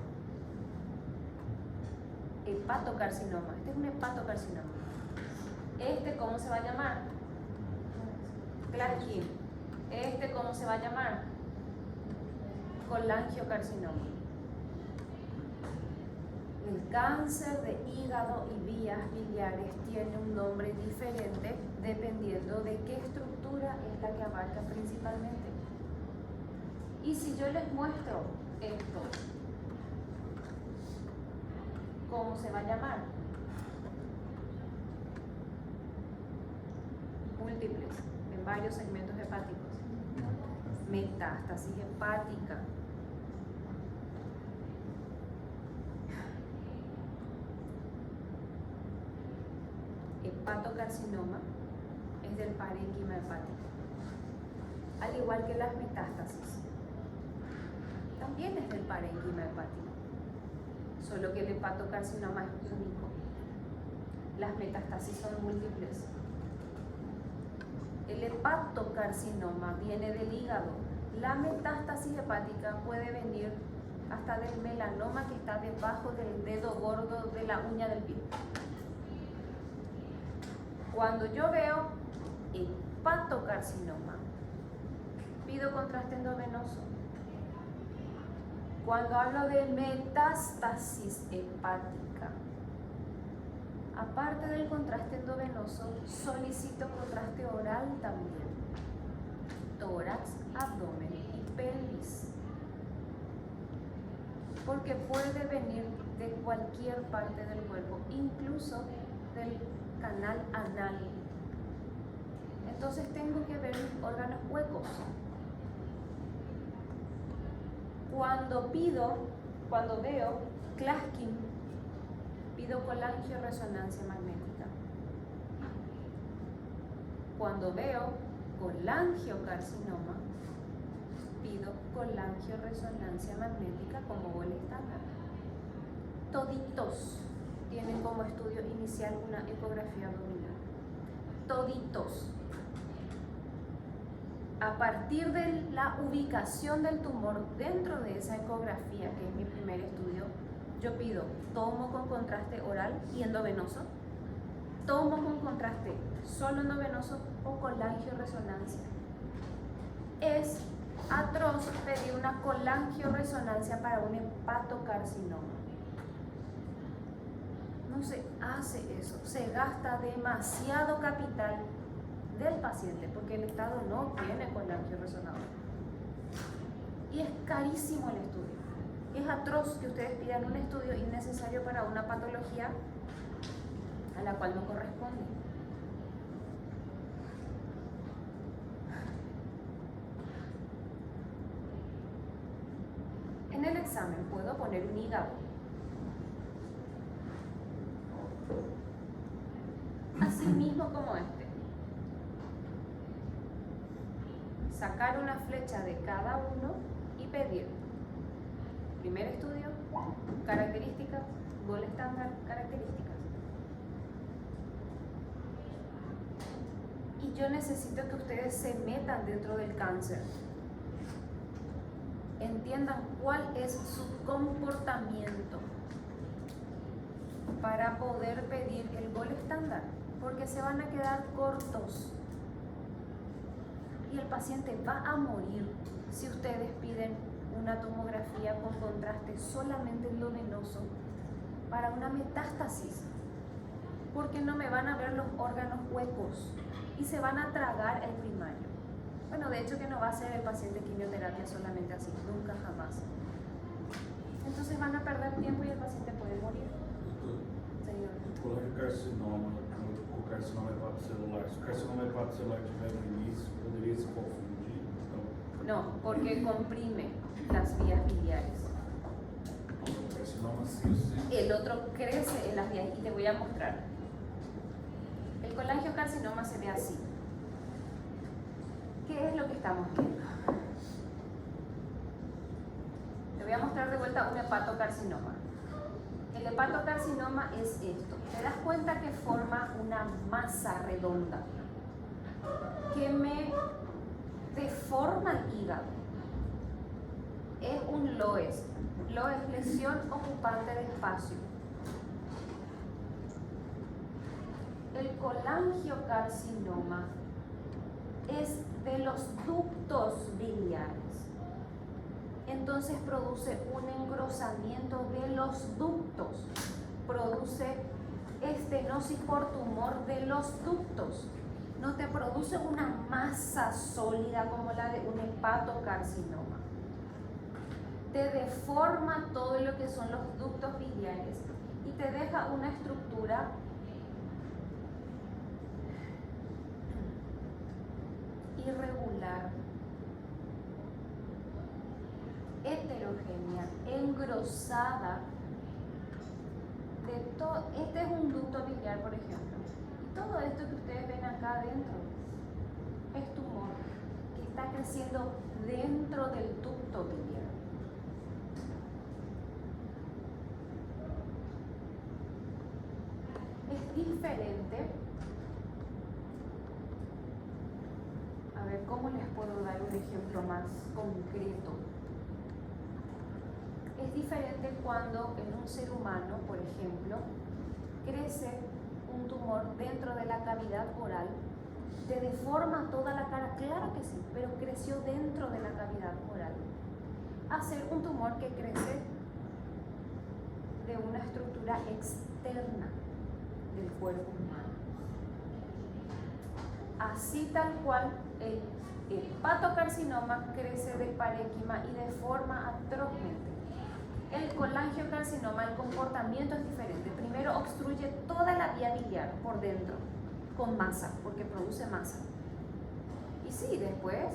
Hepatocarcinoma. Este es un hepatocarcinoma. ¿Cómo se va a llamar? Klatskin. ¿Cómo se va a llamar? colangiocarcinoma. El cáncer de hígado y vías biliares tiene un nombre diferente dependiendo de qué estructura es la que abarca principalmente. Y si yo les muestro esto, ¿cómo se va a llamar? Múltiples, en varios segmentos hepáticos. Metástasis hepática. Hepatocarcinoma es del parénquima hepático, al igual que las metástasis. También es del parénquima hepático, solo que el hepatocarcinoma es único. Las metástasis son múltiples. El hepatocarcinoma viene del hígado. La metástasis hepática puede venir hasta del melanoma que está debajo del dedo gordo de la uña del pie. Cuando yo veo hepatocarcinoma, pido contraste endovenoso. Cuando hablo de metástasis hepática, aparte del contraste endovenoso, solicito contraste oral también. Tórax, abdomen y pelvis. Porque puede venir de cualquier parte del cuerpo, incluso del canal anal. Entonces tengo que ver mis órganos huecos. Cuando veo Claskin, pido colangioresonancia magnética. Cuando veo colangiocarcinoma, pido colangioresonancia magnética como gol estándar. Toditos tienen como estudio inicial una ecografía abdominal. Toditos. A partir de la ubicación del tumor dentro de esa ecografía, que es mi primer estudio, yo pido tomo con contraste oral y endovenoso, tomo con contraste solo endovenoso o colangioresonancia. Es atroz pedir una colangioresonancia para un hepatocarcinoma. No se hace eso, se gasta demasiado capital del paciente porque el Estado no tiene colangioresonador. Y es carísimo el estudio. Es atroz que ustedes pidan un estudio innecesario para una patología a la cual no corresponde. En el examen puedo poner un hígado, así mismo como este. Sacar una flecha de cada uno y pedir primer estudio, características, gol estándar, características. Y yo necesito que ustedes se metan dentro del cáncer. Entiendan cuál es su comportamiento para poder pedir el gol estándar, porque se van a quedar cortos y el paciente va a morir si ustedes piden una tomografía con contraste solamente endovenoso para una metástasis, porque no me van a ver los órganos huecos y se van a tragar el primario. Bueno, de hecho que no va a ser el paciente quimioterapia solamente así, nunca jamás. Entonces van a perder tiempo y el paciente puede morir. Señor. Colangiocarcinoma, o carcinoma hepatocelular. Se o carcinoma hepatocelular tiver no início, poderia se confundir? No, porque comprime las vías biliares. O carcinoma sí. El otro crece en las vías y te voy a mostrar. El colangiocarcinoma se ve así. ¿Qué es lo que estamos viendo? Te voy a mostrar de vuelta un hepatocarcinoma. El hepatocarcinoma es esto. ¿Te das cuenta que forma una masa redonda que me deforma el hígado? Es un LOES. LOES, lesión ocupante de espacio. El colangiocarcinoma es de los ductos biliares. entonces produce un engrosamiento de los ductos, produce estenosis por tumor de los ductos. No te produce una masa sólida como la de un hepatocarcinoma. Te deforma todo lo que son los ductos biliares y te deja una estructura irregular, heterogénea, engrosada. Este es un ducto biliar, por ejemplo, y todo esto que ustedes ven acá adentro es tumor que está creciendo dentro del ducto biliar. Es diferente. A ver, ¿cómo les puedo dar un ejemplo más concreto? Es diferente cuando en un ser humano, por ejemplo, crece un tumor dentro de la cavidad oral, te deforma toda la cara, claro que sí, pero creció dentro de la cavidad oral. A ser un tumor que crece de una estructura externa del cuerpo humano. Así tal cual, el hepatocarcinoma crece de parénquima y deforma atrozmente. El colangiocarcinoma, el comportamiento es diferente. Primero obstruye toda la vía biliar por dentro, con masa, porque produce masa. Y sí, después,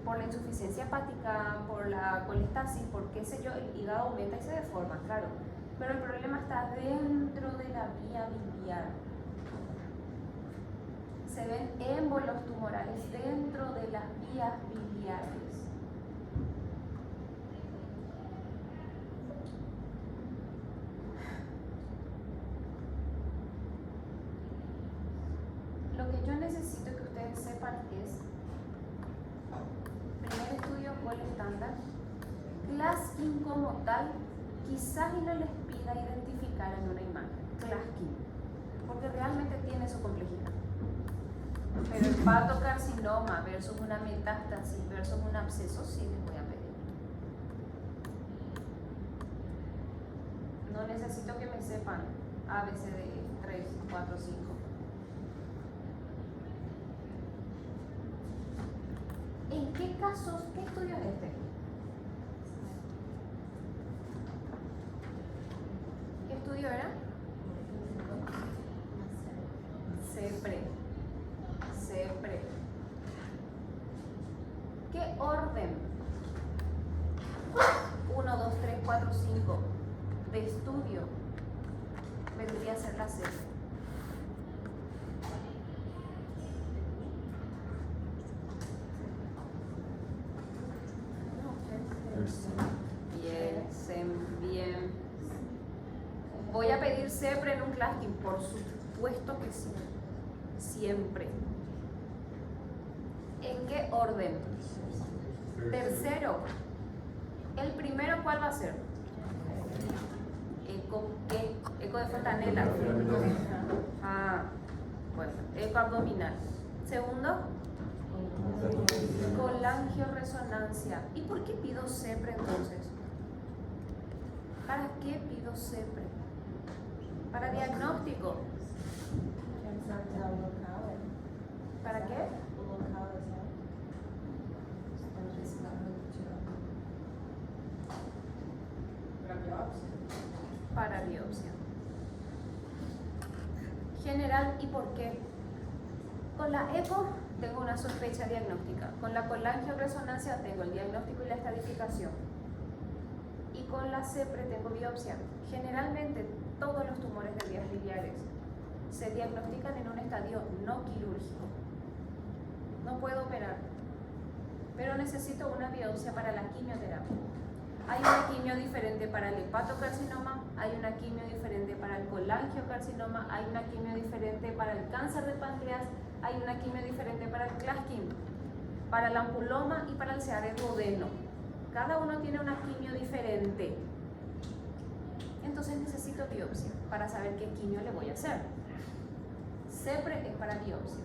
por la insuficiencia hepática, por la colestasis, por qué sé yo, el hígado aumenta y se deforma, claro. Pero el problema está dentro de la vía biliar. Se ven émbolos tumorales dentro de las vías biliares. Lo que yo necesito que ustedes sepan es, primer estudio gold estándar, Claskin como tal, quizás y no les pida identificar en una imagen, Claskin, porque realmente tiene su complejidad. Pero el hepatocarcinoma versus una metástasis versus un absceso sí les voy a pedir. No necesito que me sepan ABCD 3, 4, 5. ¿En qué casos, qué estudio es este? ¿Qué estudio era? CEPRE. ¿Qué orden? 1, 2, 3, 4, 5 de estudio vendría a ser la CEPRE. Bien. Voy a pedir CEPRE en un Claskin, por supuesto que sí. Siempre. ¿En qué orden? Tercero. ¿El primero cuál va a ser? ¿Eco qué? Eco de Fontanella. Bueno, eco abdominal. Segundo, colangioresonancia. ¿Y por qué pido CEPRE entonces? ¿Para qué pido CEPRE? Para diagnóstico. ¿Para qué? Para biopsia. General, ¿y por qué? Con la ECO tengo una sospecha diagnóstica. Con la colangioresonancia tengo el diagnóstico y la estadificación. Y con la CEPRE tengo biopsia. Generalmente todos los tumores de vías biliares se diagnostican en un estadio no quirúrgico. No puedo operar, pero necesito una biopsia para la quimioterapia. Hay una quimio diferente para el hepatocarcinoma, hay una quimio diferente para el colangiocarcinoma, hay una quimio diferente para el cáncer de páncreas, hay una quimio diferente para el Claskin, para el ampuloma y para el Seare duodeno. Cada uno tiene una quimio diferente. Entonces necesito biopsia para saber qué quimio le voy a hacer. CEPRE es para biopsia.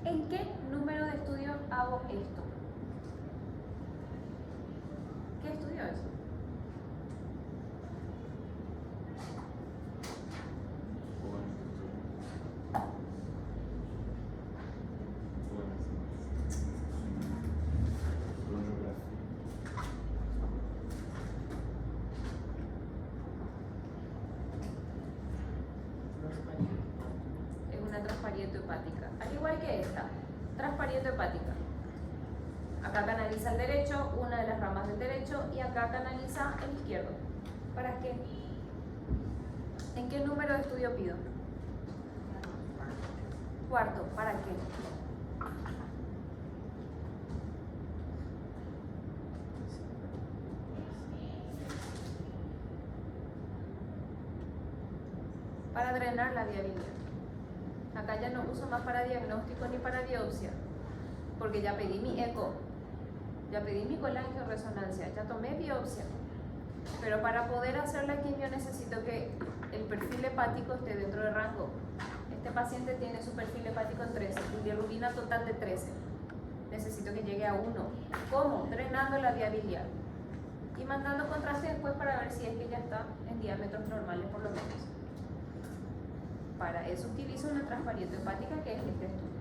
¿En qué número de estudios hago esto? ¿Qué estudio es? Es una transparieto hepática, al igual que esta, transparieto hepática. Acá canaliza el derecho, una de las ramas del derecho, y acá canaliza el izquierdo. ¿Para qué? ¿En qué número de estudio pido? Cuarto, ¿para qué? Para drenar la vía biliar. Acá ya no uso más para diagnóstico ni para biopsia, porque ya pedí mi eco, ya pedí mi colangioresonancia, ya tomé biopsia. Pero para poder hacer la quimio necesito que el perfil hepático esté dentro de rango. Este paciente tiene su perfil hepático en 13, bilirrubina total de 13. Necesito que llegue a 1. ¿Cómo? Drenando la vía biliar y mandando contraste después para ver si es que ya está en diámetros normales por lo menos. Para eso utilizo una transparieto hepática, que es este estudio.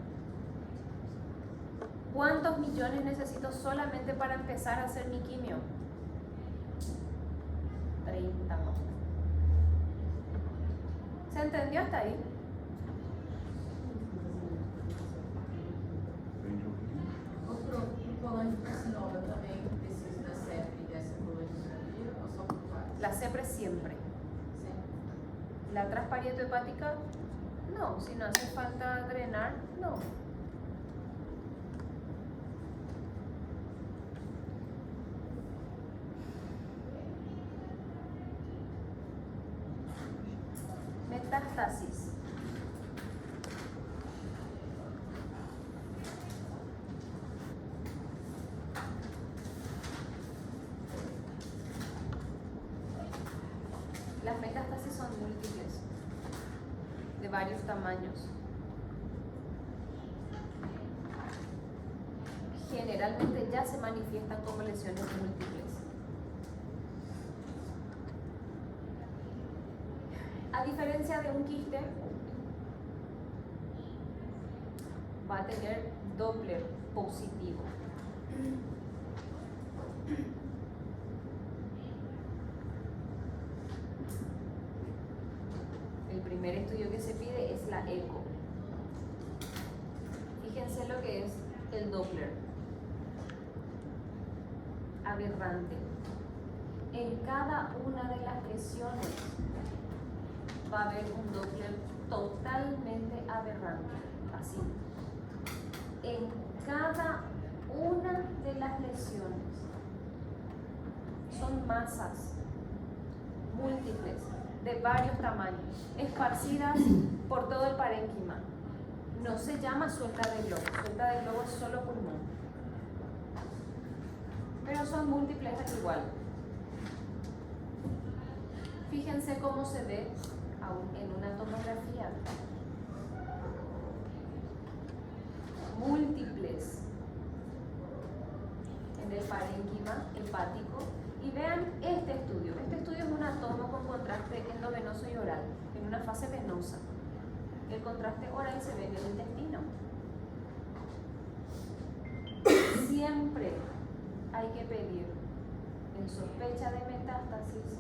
¿Cuántos millones necesito solamente para empezar a hacer mi quimio? 30 más. ¿Se entendió hasta ahí? O colangiocarcinoma também precisa da CEPRE e dessa colangioterapia ou só por vários? La CEPRE siempre. Sim. La transparieto hepática, no. Si no hace falta drenar, no. Metástasis. Las metástasis son múltiples, de varios tamaños. Generalmente ya se manifiestan como lesiones múltiples. A diferencia de un quiste, va a tener Doppler positivo. El primer estudio que se pide es la eco. Fíjense lo que es el Doppler. Aberrante. En cada una de las lesiones va a haber un Doppler totalmente aberrante. Así. En cada una de las lesiones son masas múltiples de varios tamaños, esparcidas por todo el parénquima. No se llama suelta de globo. Suelta de globo es solo pulmón. Pero son múltiples al igual. Fíjense cómo se ve en una tomografía. Múltiples en el parénquima hepático. Y vean este estudio. Este estudio es un tomo con contraste endovenoso y oral, en una fase venosa. El contraste oral se ve en el intestino. Siempre hay que pedir, en sospecha de metástasis,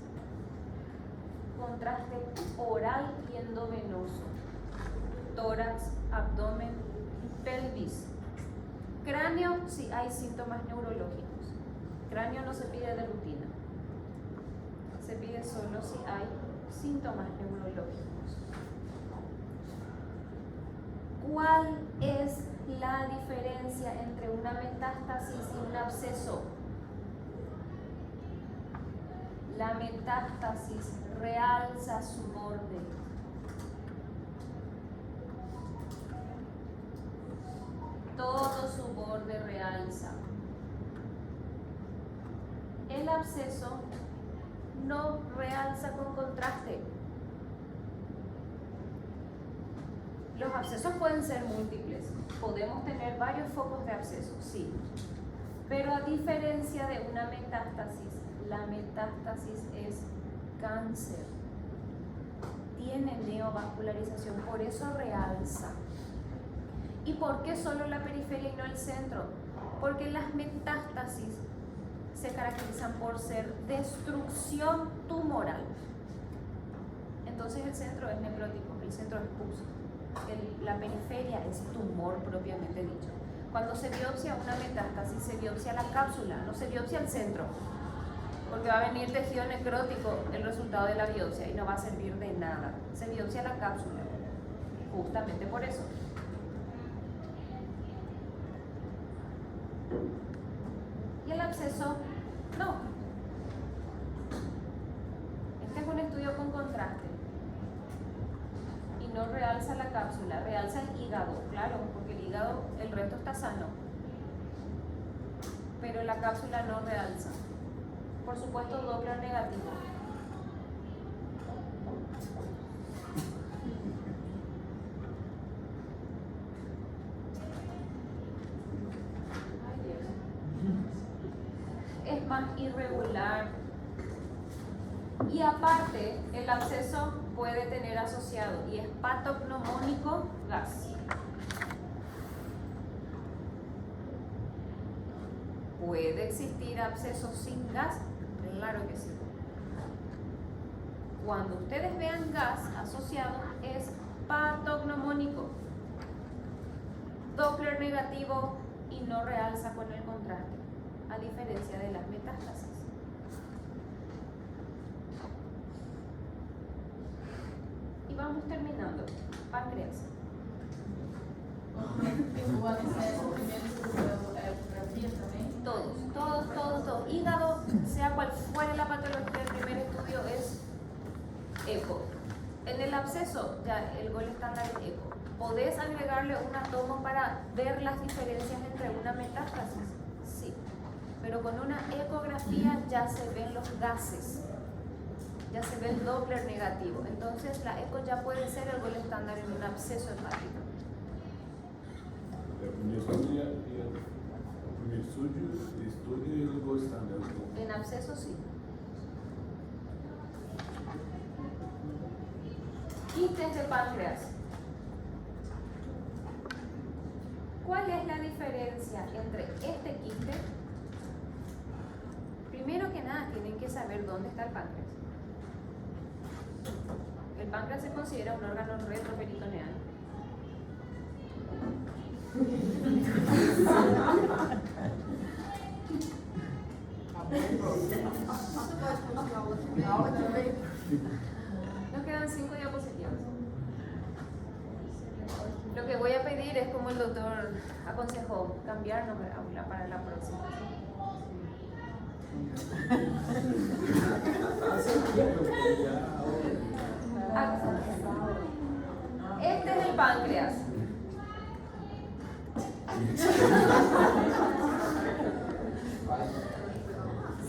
contraste oral y endovenoso, tórax, abdomen, pelvis. Cráneo si hay síntomas neurológicos. Cráneo no se pide de rutina, se pide solo si hay síntomas neurológicos. ¿Cuál es la diferencia entre una metástasis y un absceso? La metástasis realza su borde. Todo su borde realza. El absceso no realza con contraste. Los abscesos pueden ser múltiples. Podemos tener varios focos de absceso, sí. Pero a diferencia de una metástasis, la metástasis es cáncer. Tiene neovascularización, por eso realza. ¿Y por qué solo la periferia y no el centro? Porque las metástasis se caracterizan por ser destrucción tumoral. Entonces el centro es necrótico, el centro es pus. La periferia es tumor propiamente dicho. Cuando se biopsia una metástasis, se biopsia la cápsula, no se biopsia el centro. Porque va a venir tejido necrótico el resultado de la biopsia y no va a servir de nada. Se biopsia la cápsula, justamente por eso. Y el absceso, no. Este es un estudio con contraste. Y no realza la cápsula, realza el hígado, claro, porque el hígado, el resto está sano. Pero la cápsula no realza. Por supuesto, Doppler negativo. Ay, Dios. Es más irregular. Y aparte, el absceso puede tener asociado y es patognomónico gas. ¿Puede existir absceso sin gas? Claro que sí. Cuando ustedes vean gas asociado es patognomónico. Doppler negativo y no realza con el contraste, a diferencia de las metástasis. Y vamos terminando. Páncreas. O abscesso primeiro estudo é ecografia também? Todos. Hígado, sea cual fuere la patología, el primer estudio es eco. En el absceso, ya el gol estándar es eco. ¿Podés agregarle un atomo para ver las diferencias entre una metástasis? Sí, pero con una ecografía ya se ven los gases, ya se ve el Doppler negativo. Entonces la eco ya puede ser el gol estándar en un absceso hepático. O primeiro estudio e o gold standard. En absceso sí. Quistes de páncreas. ¿Cuál es la diferencia entre este quiste? Primero que nada tienen que saber dónde está el páncreas. El páncreas se considera un órgano retroperitoneal. Nos quedan 5 diapositivas. Lo que voy a pedir es, como el doctor aconsejó, cambiarnos de aula para la próxima. Este es el páncreas.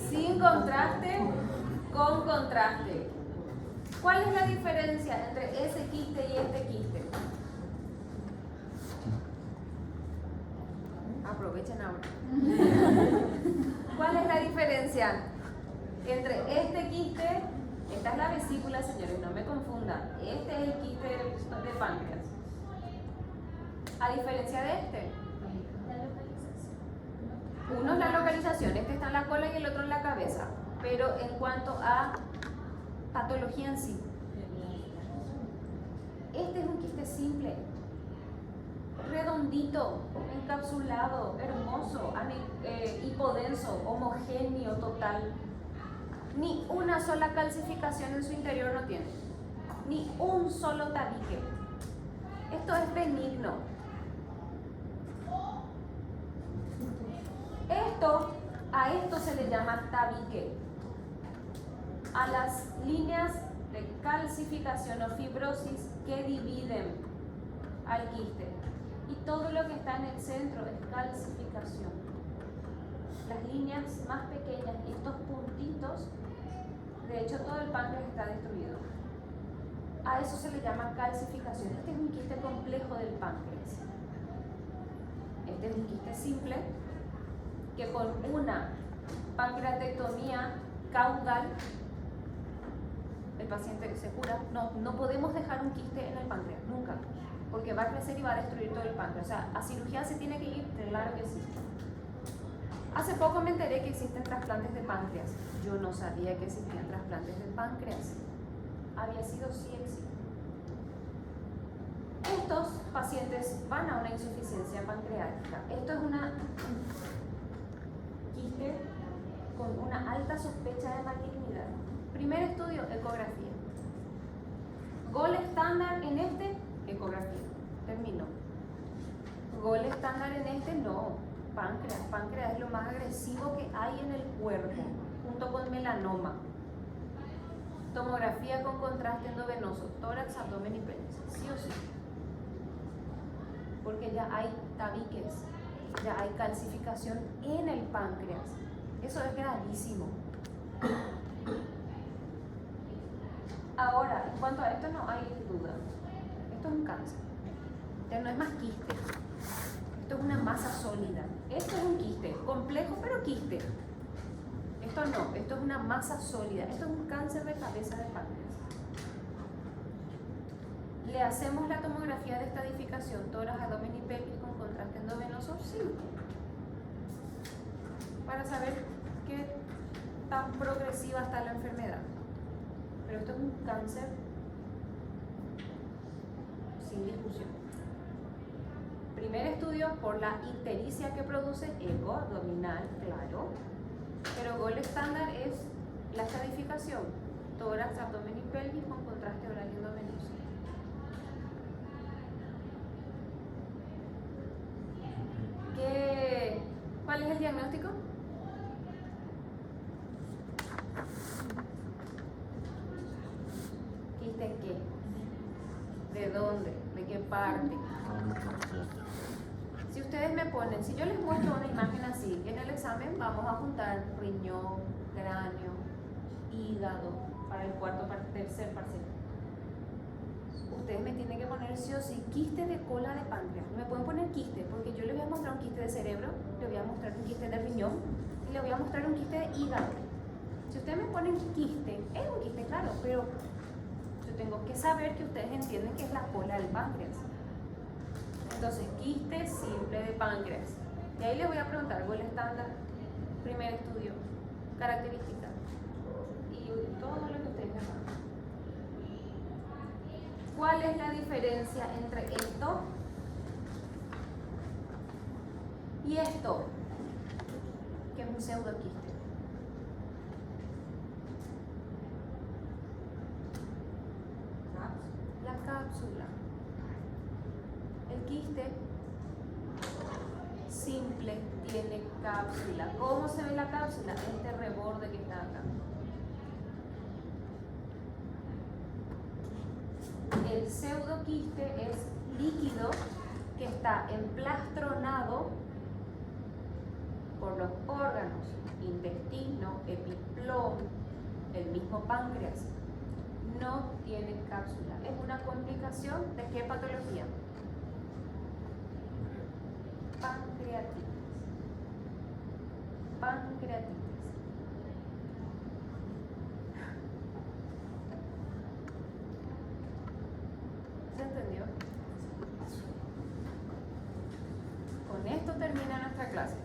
Sin contraste, con contraste. ¿Cuál es la diferencia entre ese quiste y este quiste? Aprovechen ahora. ¿Cuál es la diferencia entre este quiste? Esta es la vesícula, señores, no me confundan. Este es el quiste de páncreas. A diferencia de este. Uno es la localización, este está en la cola y el otro en la cabeza. Pero en cuanto a patología en sí, este es un quiste simple, redondito, encapsulado, hermoso, hipodenso, homogéneo, total. Ni una sola calcificación en su interior no tiene, ni un solo tabique. Esto es benigno. A esto se le llama tabique, a las líneas de calcificación o fibrosis que dividen al quiste. Y todo lo que está en el centro es calcificación. Las líneas más pequeñas y estos puntitos, de hecho todo el páncreas está destruido. A eso se le llama calcificación. Este es un quiste complejo del páncreas. Este es un quiste simple. que con una pancreatectomía caudal el paciente se cura. No podemos dejar un quiste en el páncreas, nunca, porque va a crecer y va a destruir todo el páncreas. O sea, a cirugía se tiene que ir, claro que sí. Hace poco me enteré que existen trasplantes de páncreas. Yo no sabía que existían trasplantes de páncreas. Había sido sí existe. Estos pacientes van a una insuficiencia pancreática. Esto es una quiste con una alta sospecha de malignidad. Primer estudio, ecografía. Gol estándar en este, ecografía. Termino. Gol estándar en este, no. Páncreas. Páncreas es lo más agresivo que hay en el cuerpo, junto con melanoma. Tomografía con contraste endovenoso, tórax, abdomen y pelvis. Sí o sí. Porque ya hay tabiques, ya hay calcificación en el páncreas. Eso es gravísimo. Ahora, en cuanto a esto no hay duda. Esto es un cáncer. Ya no es más quiste. Esto es una masa sólida. Esto es un quiste, complejo pero quiste. Esto no, esto es una masa sólida. Esto es un cáncer de cabeza de páncreas. ¿Le hacemos la tomografía de estadificación, tórax, abdomen y pelvis con contraste endovenoso? Sí. Para saber qué tan progresiva está la enfermedad. Pero esto es un cáncer sin discusión. Primer estudio por la ictericia que produce eco abdominal, claro. Pero gol estándar es la estadificación, tórax, abdomen y pelvis con contraste oral y endovenoso. ¿Cuál es el diagnóstico? ¿Quiste en qué? ¿De dónde? ¿De qué parte? Si ustedes me ponen, si yo les muestro una imagen así, en el examen vamos a juntar riñón, cráneo, hígado para el tercer parcial. Ustedes me tienen que poner sí o sí quiste de cola de páncreas. No me pueden poner quiste, porque yo les voy a mostrar un quiste de cerebro, les voy a mostrar un quiste de riñón y les voy a mostrar un quiste de hígado. Si ustedes me ponen quiste, es un quiste, claro, pero yo tengo que saber que ustedes entienden que es la cola del páncreas. Entonces, quiste simple de páncreas. Y ahí les voy a preguntar, gol estándar, primer estudio, características y todo lo que ustedes hagan. ¿Cuál es la diferencia entre esto y esto? Que es un pseudoquiste. La cápsula. El quiste simple tiene cápsula. ¿Cómo se ve la cápsula? Este reborde que está acá. El pseudoquiste es líquido que está emplastronado por los órganos, intestino, epiplom, el mismo páncreas. No tiene cápsula. Es una complicación de qué patología? Pancreatitis. Pancreatitis. ¿Se entendió? Con esto termina nuestra clase.